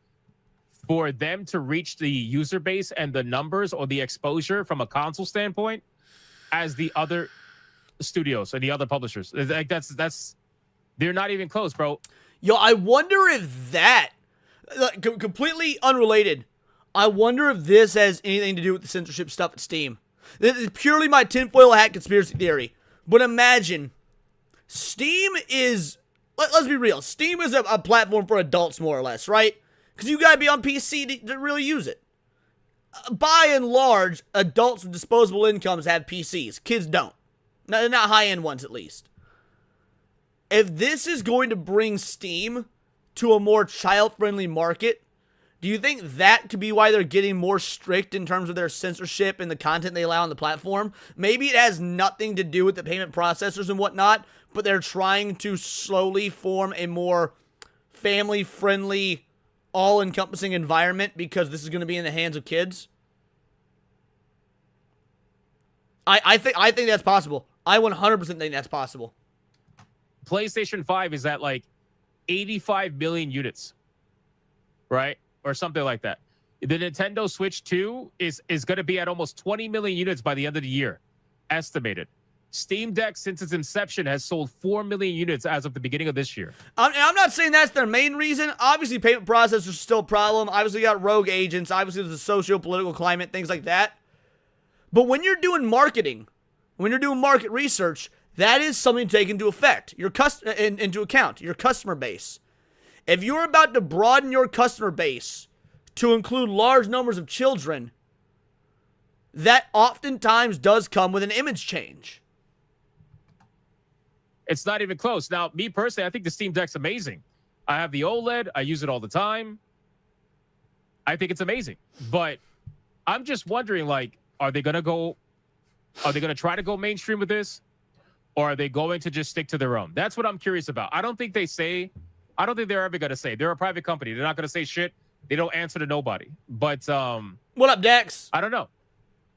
B: for them to reach the user base and the numbers or the exposure from a console standpoint as the other studios and the other publishers. Like that's they're not even close, bro.
A: Yo, I wonder if that, like, completely unrelated, I wonder if this has anything to do with the censorship stuff at Steam. This is purely my tinfoil hat conspiracy theory. But imagine, Steam is, let's be real, Steam is a platform for adults more or less, right? Because you gotta be on PC to really use it. By and large, adults with disposable incomes have PCs. Kids don't. Not high-end ones, at least. If this is going to bring Steam to a more child-friendly market, do you think that could be why they're getting more strict in terms of their censorship and the content they allow on the platform? Maybe it has nothing to do with the payment processors and whatnot, but they're trying to slowly form a more family-friendly, all-encompassing environment because this is going to be in the hands of kids. I think that's possible. I 100% think that's possible.
B: PlayStation 5 is at like 85 million units, right? Or something like that. The Nintendo Switch 2 is going to be at almost 20 million units by the end of the year, estimated. Steam Deck, since its inception, has sold 4 million units as of the beginning of this year.
A: I'm not saying that's their main reason. Obviously, payment processors are still a problem. Obviously, you got rogue agents. Obviously, there's a socio-political climate, things like that. But when you're doing marketing, when you're doing market research, that is something to take into account, your customer base. If you're about to broaden your customer base to include large numbers of children, that oftentimes does come with an image change.
B: It's not even close. Now, me personally, I think the Steam Deck's amazing. I have the OLED. I use it all the time. I think it's amazing. But I'm just wondering, like, are they going to try to go mainstream with this? Or are they going to just stick to their own? That's what I'm curious about. I don't think they're ever going to say. They're a private company. They're not going to say shit. They don't answer to nobody. But
A: what up, Dex?
B: I don't know.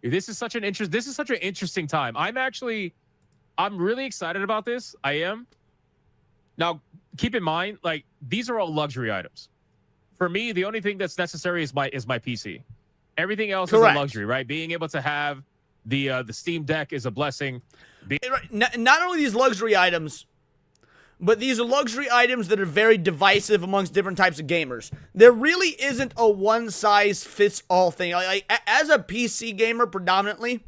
B: This is such an interesting time. I'm really excited about this. I am. Now, keep in mind, like, these are all luxury items. For me, the only thing that's necessary is my PC. Everything else
A: Correct.
B: is a luxury, right? Being able to have the Steam Deck is a blessing.
A: Not only these luxury items, but these are luxury items that are very divisive amongst different types of gamers. There really isn't a one-size-fits-all thing. Like, as a PC gamer predominantly,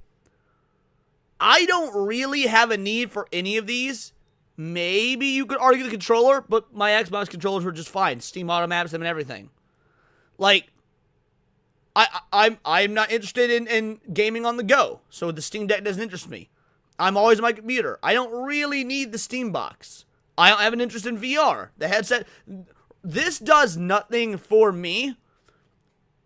A: I don't really have a need for any of these. Maybe you could argue the controller, but my Xbox controllers were just fine. Steam auto-maps them and everything. Like, I'm not interested in gaming on the go, so the Steam Deck doesn't interest me. I'm always on my computer. I don't really need the Steam box. I don't have an interest in VR. The headset, this does nothing for me,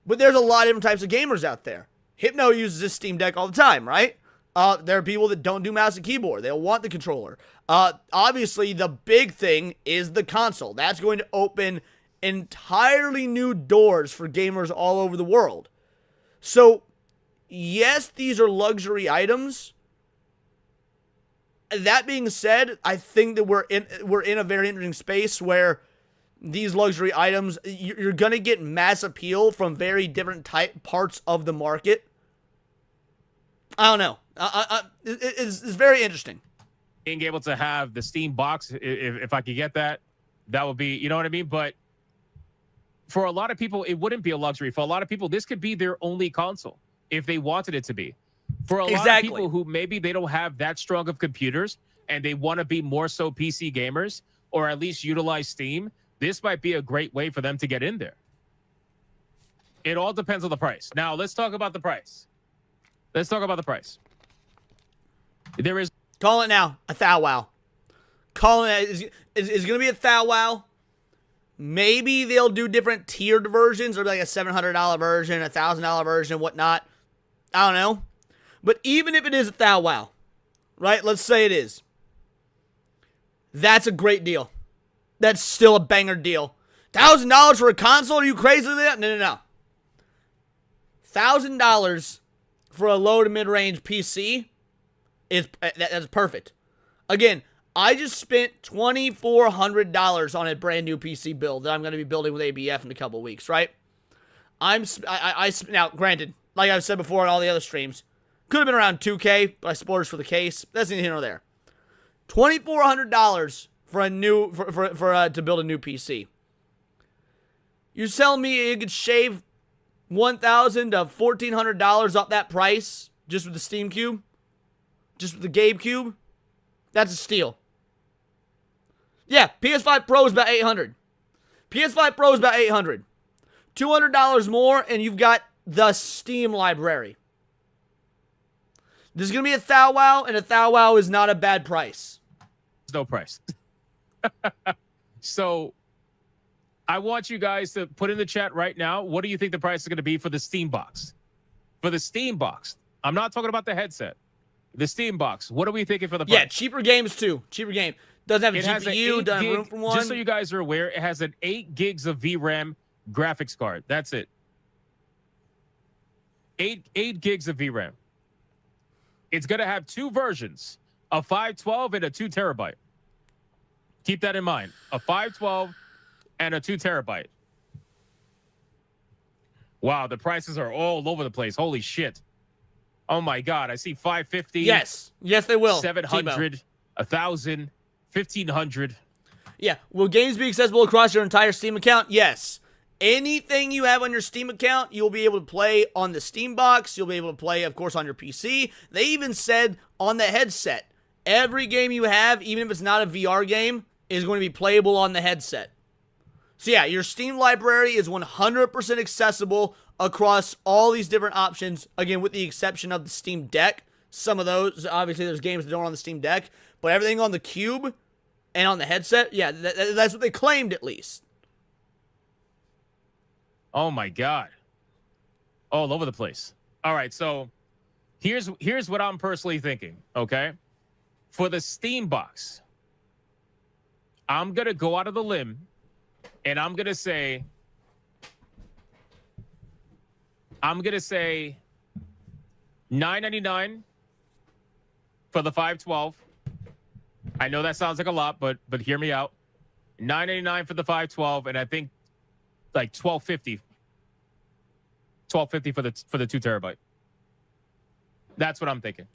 A: but there's a lot of different types of gamers out there. Hypno uses this Steam Deck all the time, right? There are people that don't do mouse and keyboard. They'll want the controller. Obviously, the big thing is the console. That's going to open entirely new doors for gamers all over the world. So, yes, these are luxury items. That being said, I think that we're in a very interesting space where these luxury items, you're going to get mass appeal from very different parts of the market. I don't know. It's very interesting.
B: Being able to have the Steam box, if I could get that, that would be, you know what I mean? But for a lot of people, it wouldn't be a luxury. For a lot of people, this could be their only console if they wanted it to be. For a lot of people who maybe they don't have that strong of computers and they want to be more so PC gamers or at least utilize Steam, this might be a great way for them to get in there. It all depends on the price. Now, let's talk about the price. Let's talk about the price. There is...
A: Call it now. A thou wow. Call it... It's going to be a thou wow. Maybe they'll do different tiered versions or like a $700 version, a $1,000 version, whatnot. I don't know. But even if it is a thou wow, right? Let's say it is. That's a great deal. That's still a banger deal. $1,000 for a console? Are you crazy with that? No. $1,000 for a low to mid-range PC that's perfect. Again, I just spent $2,400 on a brand new PC build that I'm going to be building with ABF in a couple weeks, right? Now, granted, like I've said before on all the other streams, could have been around $2K, but I spoilers for the case. That's neither here nor there. $2,400 for a new to build a new PC. You're telling me you could shave $1,000 to $1,400 off that price just with the Steam Cube, just with the Gabe Cube? That's a steal. Yeah, PS5 Pro is about $800. PS5 Pro is about $800. $200 more, and you've got the Steam library. This is going to be a thou wow, and a thou wow is not a bad price.
B: There's no price. So, I want you guys to put in the chat right now, what do you think the price is going to be for the Steam box? For the Steam box. I'm not talking about the headset. The Steam box. What are we thinking for the price?
A: Yeah, cheaper games too. Cheaper game. Doesn't have a GPU, doesn't have room for one.
B: Just so you guys are aware, it has an 8 gigs of VRAM graphics card. That's it. 8 gigs of VRAM. It's going to have 2 versions, a 512 and a 2 terabyte. Keep that in mind. A 512 and a 2 terabyte. Wow, the prices are all over the place. Holy shit. Oh my God, I see 550.
A: Yes, they will.
B: 700, 1,000, 1,500.
A: Yeah, will games be accessible across your entire Steam account? Yes. Anything you have on your Steam account, you'll be able to play on the Steam box. You'll be able to play, of course, on your PC. They even said on the headset, every game you have, even if it's not a VR game, is going to be playable on the headset. So yeah, your Steam library is 100% accessible across all these different options. Again, with the exception of the Steam Deck. Some of those, obviously, there's games that don't run on the Steam Deck. But everything on the Cube and on the headset, yeah, that's what they claimed at least.
B: Oh my God. All over the place. All right, so here's what I'm personally thinking, okay? For the Steam box, I'm going to go out of the limb and I'm going to say $9.99 for the 512. I know that sounds like a lot, but hear me out. $9.99 for the 512, and I think like $12.50 for the 2 terabyte. That's what I'm thinking.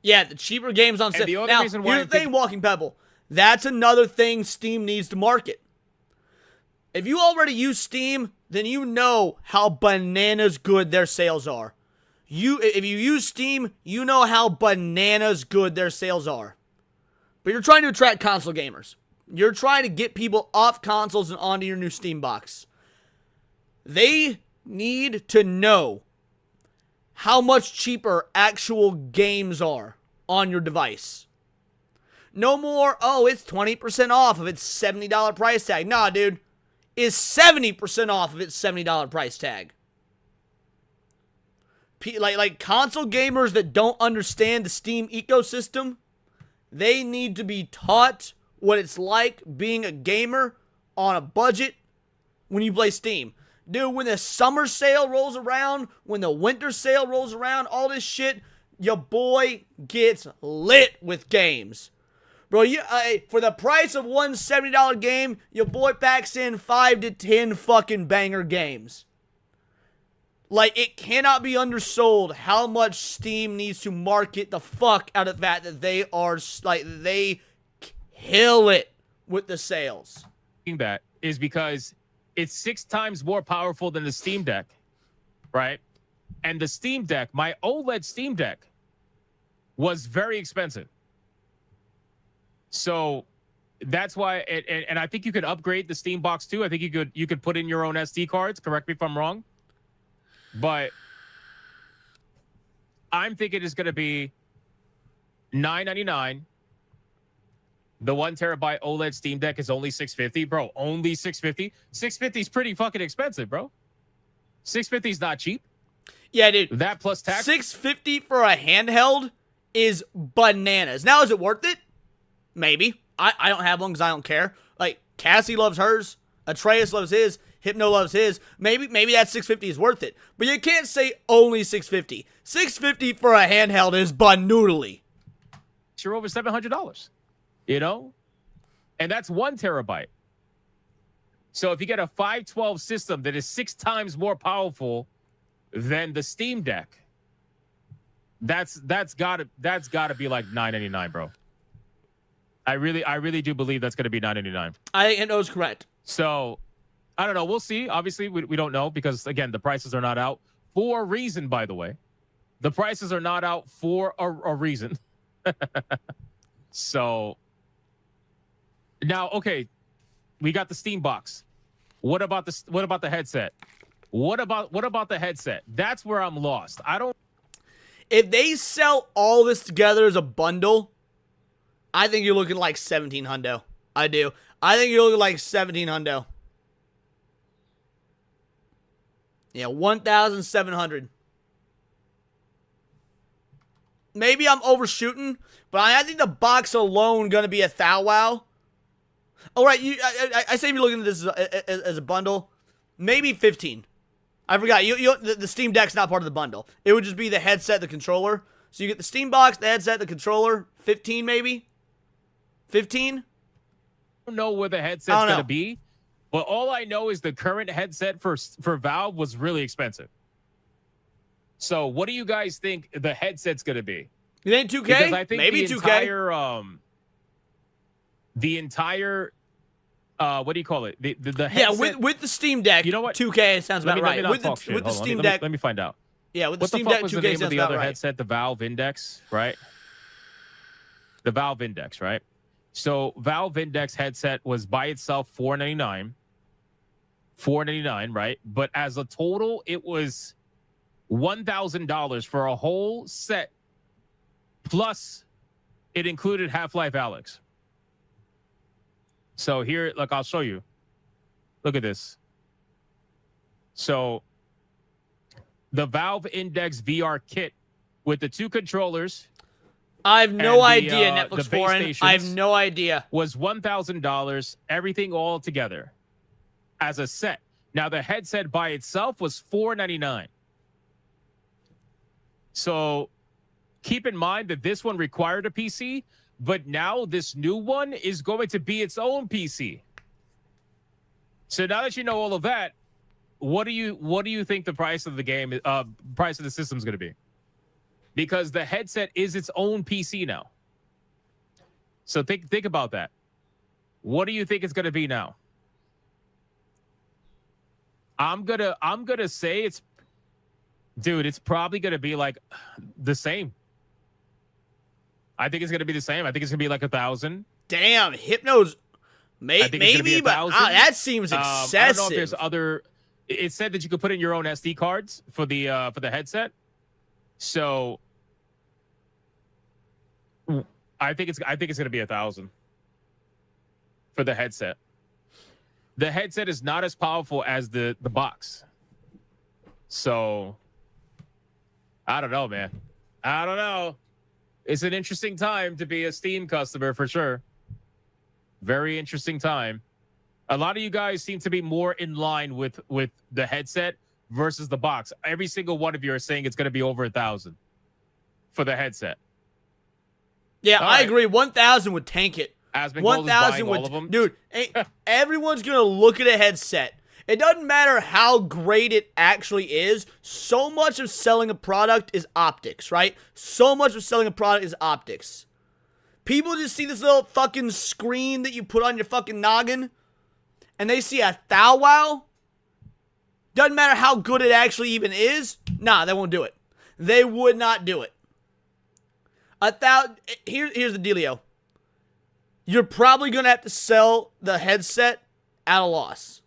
A: Yeah, the cheaper games on sale.
B: the only
A: Now,
B: reason why
A: here's the thing, Walking Pebble. That's another thing Steam needs to market. If you already use Steam, then you know how bananas good their sales are. If you use Steam, you know how bananas good their sales are. But you're trying to attract console gamers. You're trying to get people off consoles and onto your new Steam box. They need to know how much cheaper actual games are on your device. No more, oh, it's 20% off of its $70 price tag. Nah, dude. It's 70% off of its $70 price tag. Like console gamers that don't understand the Steam ecosystem, they need to be taught what it's like being a gamer on a budget when you play Steam. Dude, when the summer sale rolls around, when the winter sale rolls around, all this shit, your boy gets lit with games. Bro, for the price of one $70 game, your boy packs in 5 to 10 fucking banger games. Like, it cannot be undersold how much Steam needs to market the fuck out of the fact that they are, like, they kill it with the sales.
B: That is because it's 6 times more powerful than the Steam Deck, right? And the Steam Deck, my OLED Steam Deck, was very expensive. So that's why, and I think you could upgrade the Steam box too. I think you could put in your own SD cards. Correct me if I'm wrong, but I'm thinking it's going to be $999. The 1 terabyte OLED Steam Deck is only $650, bro. Only $650. $650 is pretty fucking expensive, bro. $650 is not cheap.
A: Yeah, dude.
B: That plus tax.
A: $650 for a handheld is bananas. Now, is it worth it? Maybe. I don't have one because I don't care. Like, Cassie loves hers. Atreus loves his. Hypno loves his. Maybe that $650 is worth it. But you can't say only $650. $650 for a handheld is banoodly.
B: You're over $700. You know? And that's 1 terabyte. So if you get a 512 system that is 6 times more powerful than the Steam Deck, that's gotta be like $999, bro. I really do believe that's gonna be $999.
A: I think Hypno is correct.
B: So I don't know. We'll see. Obviously, we don't know because again, the prices are not out for a reason, by the way. The prices are not out for a reason. So now, okay, we got the Steam box. What about the headset? What about the headset? That's where I'm lost.
A: If they sell all this together as a bundle, I think you're looking like 17 hundo. I do. I think you're looking like 17 hundo. Yeah, 1,700. Maybe I'm overshooting, but I think the box alone gonna be a thou wow. All right, I say if you're looking at this as a bundle, maybe 15. I forgot. The Steam Deck's not part of the bundle. It would just be the headset, the controller. So you get the Steam box, the headset, the controller. 15 maybe. 15.
B: I don't know where the headset's gonna be, but all I know is the current headset for Valve was really expensive. So what do you guys think the headset's gonna be?
A: You think 2K?
B: Because I think
A: maybe
B: the
A: 2K.
B: Entire what do you call it? The headset.
A: Yeah, with the Steam Deck.
B: You know what?
A: 2K sounds about right.
B: With
A: the Steam Deck.
B: Let me find out.
A: Yeah, with the
B: What the
A: Steam
B: fuck
A: Deck,
B: was
A: 2K
B: the name
A: sounds
B: of the
A: about
B: other
A: right.
B: headset? The Valve Index, right? The Valve Index, right? So Valve Index headset was by itself $499. $499, right? But as a total, it was $1,000 for a whole set. Plus, it included Half-Life Alyx. So here, look, I'll show you. Look at this. So the Valve Index VR kit with the 2 controllers.
A: I have no idea,
B: the
A: Netflix
B: base
A: foreign. I have
B: stations
A: no idea.
B: Was $1,000, everything all together as a set. Now the headset by itself was $499. So keep in mind that this one required a PC, but now this new one is going to be its own PC. So now that you know all of that, what do you think the price of the game, price of the system is going to be? because the headset is its own PC now. So think about that. What do you think it's going to be now? I'm gonna say it's probably going to be like the same. I think it's going to be the same. I think it's going to be like 1,000.
A: Damn, Hypno's maybe, but that seems excessive.
B: I don't know if there's other. It said that you could put in your own SD cards for the headset. So I think it's going to be 1,000 for the headset. The headset is not as powerful as the box. So I don't know, man. I don't know. It's an interesting time to be a Steam customer for sure. Very interesting time. A lot of you guys seem to be more in line with the headset versus the box. Every single one of you are saying it's going to be over 1,000 for the headset.
A: Yeah, I agree. 1,000 would tank it.
B: 1,000 would, all of them.
A: Dude, everyone's going to look at a headset. It doesn't matter how great it actually is. So much of selling a product is optics, right? So much of selling a product is optics. People just see this little fucking screen that you put on your fucking noggin, and they see a thou wow. Doesn't matter how good it actually even is. Nah, they won't do it. They would not do it. Here's the dealio. You're probably going to have to sell the headset at a loss.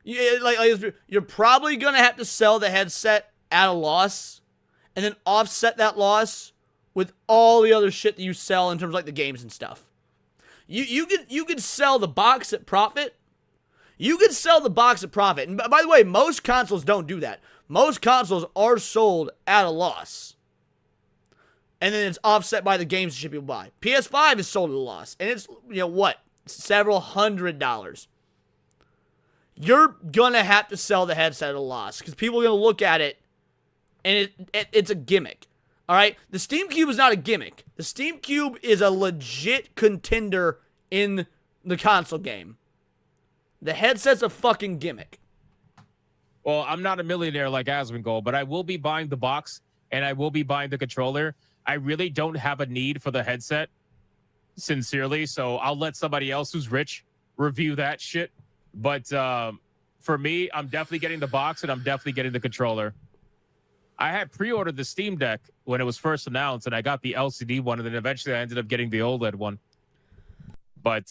A: You're probably going to have to sell the headset at a loss and then offset that loss with all the other shit that you sell in terms of like the games and stuff. You could sell the box at profit. You could sell the box at profit. And by the way, most consoles don't do that. Most consoles are sold at a loss. And then it's offset by the games that people buy. PS5 is sold at a loss. And it's, several $100s. You're going to have to sell the headset at a loss because people are going to look at it and it's a gimmick. All right? The Steam Cube is not a gimmick. The Steam Cube is a legit contender in the console game. The headset's a fucking gimmick.
B: Well, I'm not a millionaire like Asmongold, but I will be buying the box and I will be buying the controller. I really don't have a need for the headset, sincerely, so I'll let somebody else who's rich review that shit. But for me, I'm definitely getting the box and I'm definitely getting the controller. I had pre-ordered the Steam Deck when it was first announced, and I got the LCD one, and then eventually I ended up getting the OLED one. But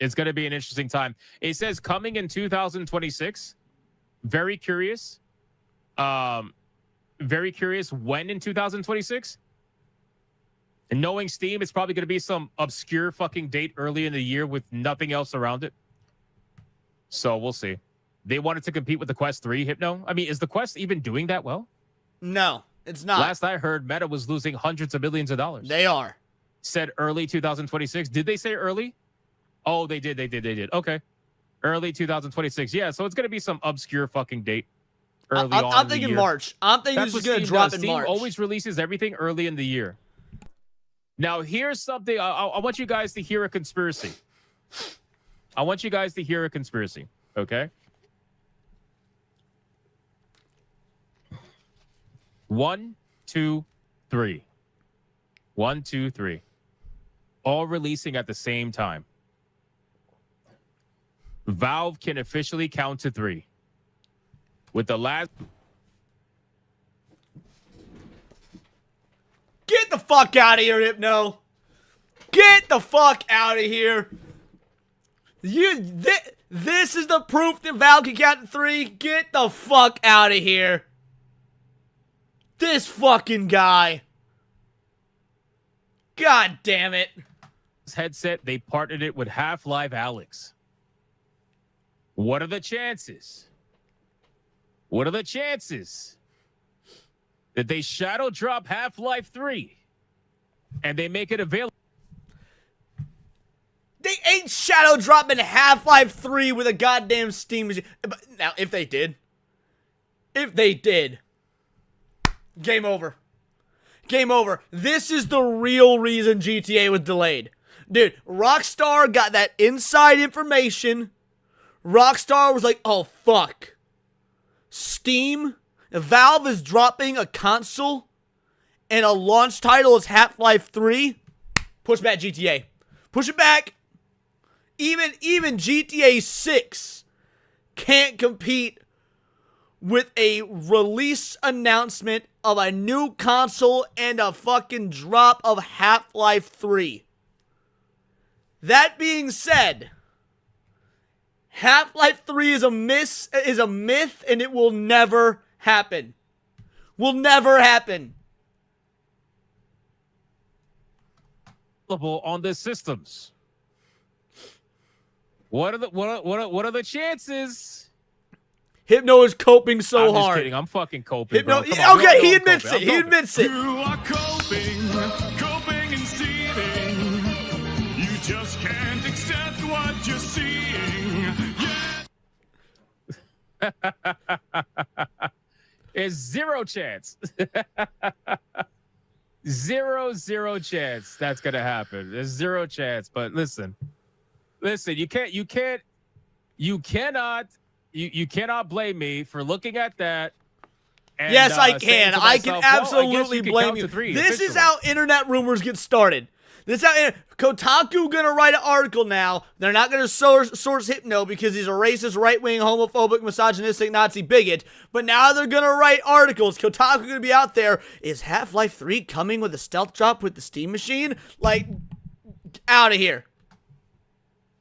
B: it's going to be an interesting time. It says coming in 2026. Very curious. Very curious when in 2026. And knowing Steam, it's probably going to be some obscure fucking date early in the year with nothing else around it. So we'll see. They wanted to compete with the Quest 3, Hypno. I mean, is the Quest even doing that well?
A: No, it's not.
B: Last I heard, Meta was losing hundreds of millions of dollars.
A: They are.
B: Said early 2026. Did they say early? Oh, they did. Okay. Early 2026. Yeah, so it's going to be some obscure fucking date early on.
A: I'm thinking March. I'm thinking this is going to drop in March.
B: Steam always releases everything early in the year. Now, here's something. I want you guys to hear a conspiracy. Okay? 1, 2, 3. 1, 2, 3. All releasing at the same time. Valve can officially count to 3. With the last...
A: Get the fuck out of here, Hypno. Get the fuck out of here. This is the proof that Valve can count to 3. Get the fuck out of here. This fucking guy. God damn it.
B: This headset, they partnered it with Half-Life Alyx. What are the chances? What are the chances that they shadow drop Half-Life 3 and they make it available?
A: They ain't shadow dropping Half-Life 3 with a goddamn Steam machine. Now, if they did, game over. Game over. This is the real reason GTA was delayed. Dude, Rockstar got that inside information. Rockstar was like, oh, fuck. Valve is dropping a console and a launch title is Half-Life 3, push back GTA. Push it back. Even GTA 6 can't compete with a release announcement of a new console and a fucking drop of Half-Life 3. That being said, Half-Life 3 is a myth, and it will never happen. Will never happen.
B: On the systems. What are the chances?
A: Hypno is coping so
B: I'm just
A: hard.
B: kidding. I'm fucking coping.
A: Hypno,
B: Bro. Come on,
A: okay,
B: we
A: he
B: all know I'm
A: admits
B: coping.
A: it. He admits it.
D: You are coping and seething. You just can't accept what you're seeing. Yeah.
B: It's zero chance. Zero chance that's gonna happen. There's zero chance. But listen, you cannot blame me for looking at that. And,
A: Yes, I
B: saying
A: can.
B: to
A: I can
B: myself, well, I guess
A: absolutely
B: you can
A: blame
B: count
A: you.
B: to three
A: This is
B: officially.
A: how internet rumors get started. This is how Kotaku gonna write an article now. They're not gonna source Hypno because he's a racist, right-wing, homophobic, misogynistic, Nazi bigot. But now they're gonna write articles. Kotaku gonna be out there. Is Half-Life 3 coming with a stealth drop with the Steam machine? Like, out of here.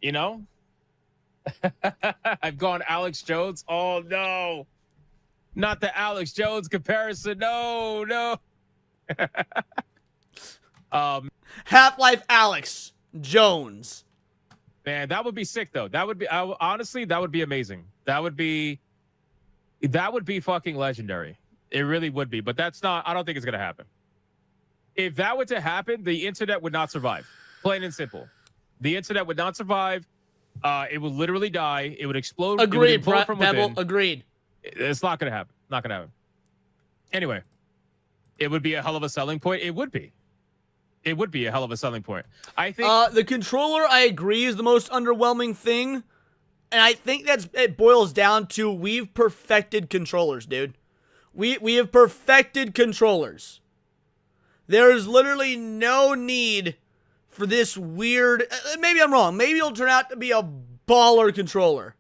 B: You know, I've gone Alex Jones. Oh no, not the Alex Jones comparison. No.
A: Half-Life Alex Jones.
B: Man, that would be sick though. That would be honestly, that would be amazing. That would be fucking legendary. It really would be. But that's not. I don't think it's gonna happen. If that were to happen, the internet would not survive. Plain and simple. The internet would not survive. It would literally die. It would explode.
A: Agreed,
B: It would implode from
A: Pebble.
B: within.
A: Agreed.
B: It's not gonna happen. Not gonna happen. Anyway, it would be a hell of a selling point. It would be. It would be a hell of a selling point. I think
A: The controller, I agree, is the most underwhelming thing. And I think it boils down to we've perfected controllers, dude. We have perfected controllers. There is literally no need for this weird... maybe I'm wrong. Maybe it'll turn out to be a baller controller.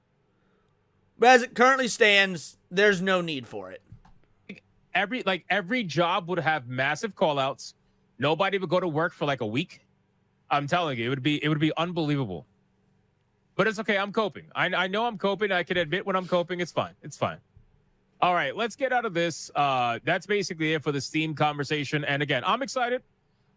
A: But as it currently stands, there's no need for it.
B: every job would have massive call-outs. Nobody would go to work for like a week. I'm telling you, it would be unbelievable. But it's okay. I'm coping. I know I'm coping. I can admit when I'm coping. It's fine. It's fine. All right, let's get out of this. That's basically it for the Steam conversation. And again, I'm excited.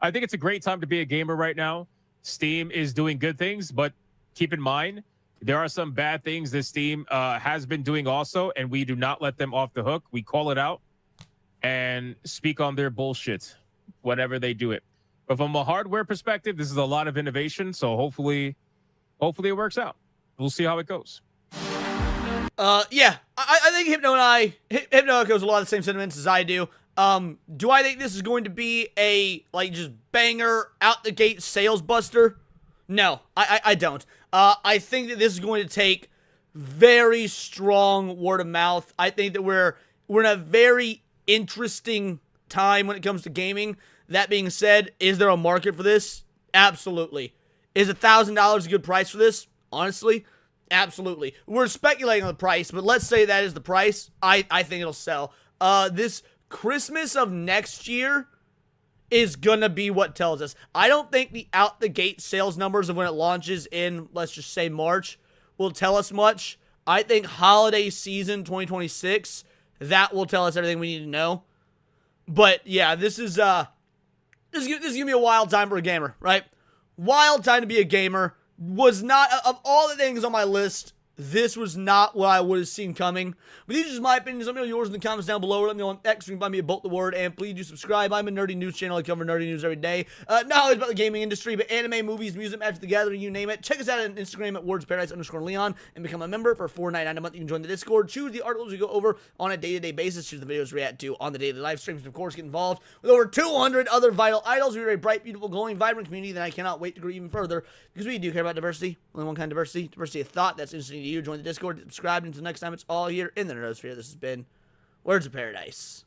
B: I think it's a great time to be a gamer right now. Steam is doing good things, but keep in mind, there are some bad things that Steam has been doing also, and we do not let them off the hook. We call it out and speak on their bullshit whenever they do it. But from a hardware perspective, this is a lot of innovation, so hopefully it works out. We'll see how it goes.
A: Yeah, I think Hypno echoes a lot of the same sentiments as I do. Do I think this is going to be a, just banger, out the gate sales buster? No, I don't. I think that this is going to take very strong word of mouth. I think that we're in a very interesting time when it comes to gaming. That being said, is there a market for this? Absolutely. Is $1,000 a good price for this? Honestly, absolutely. We're speculating on the price, but let's say that is the price. I think it'll sell. This Christmas of next year is gonna be what tells us. I don't think the out-the-gate sales numbers of when it launches in, let's just say March, will tell us much. I think holiday season 2026, that will tell us everything we need to know. But yeah, this is gonna be a wild time for a gamer, right? Wild time to be a gamer. Was not, of all the things on my list, this was not what I would have seen coming. But these are just my opinions. Let me know yours in the comments down below. Let me know on X. You can find me at Bolt the Word. And please do subscribe. I'm a nerdy news channel. I cover nerdy news every day. Not always about the gaming industry, but anime, movies, music, Magic the Gathering, you name it. Check us out on Instagram at wordsparadise_Leon and become a member for $4.99 a month. You can join the Discord. Choose the articles we go over on a day-to-day basis. Choose the videos we react to on the daily live streams. And of course, get involved with over 200 other vital idols. We're a bright, beautiful, glowing, vibrant community that I cannot wait to grow even further because we do care about diversity. Only one kind of diversity. Diversity of thought. That's interesting to you. Join the Discord. Subscribe. Until next time, it's all here in the Nerdosphere. This has been Words of Paradise.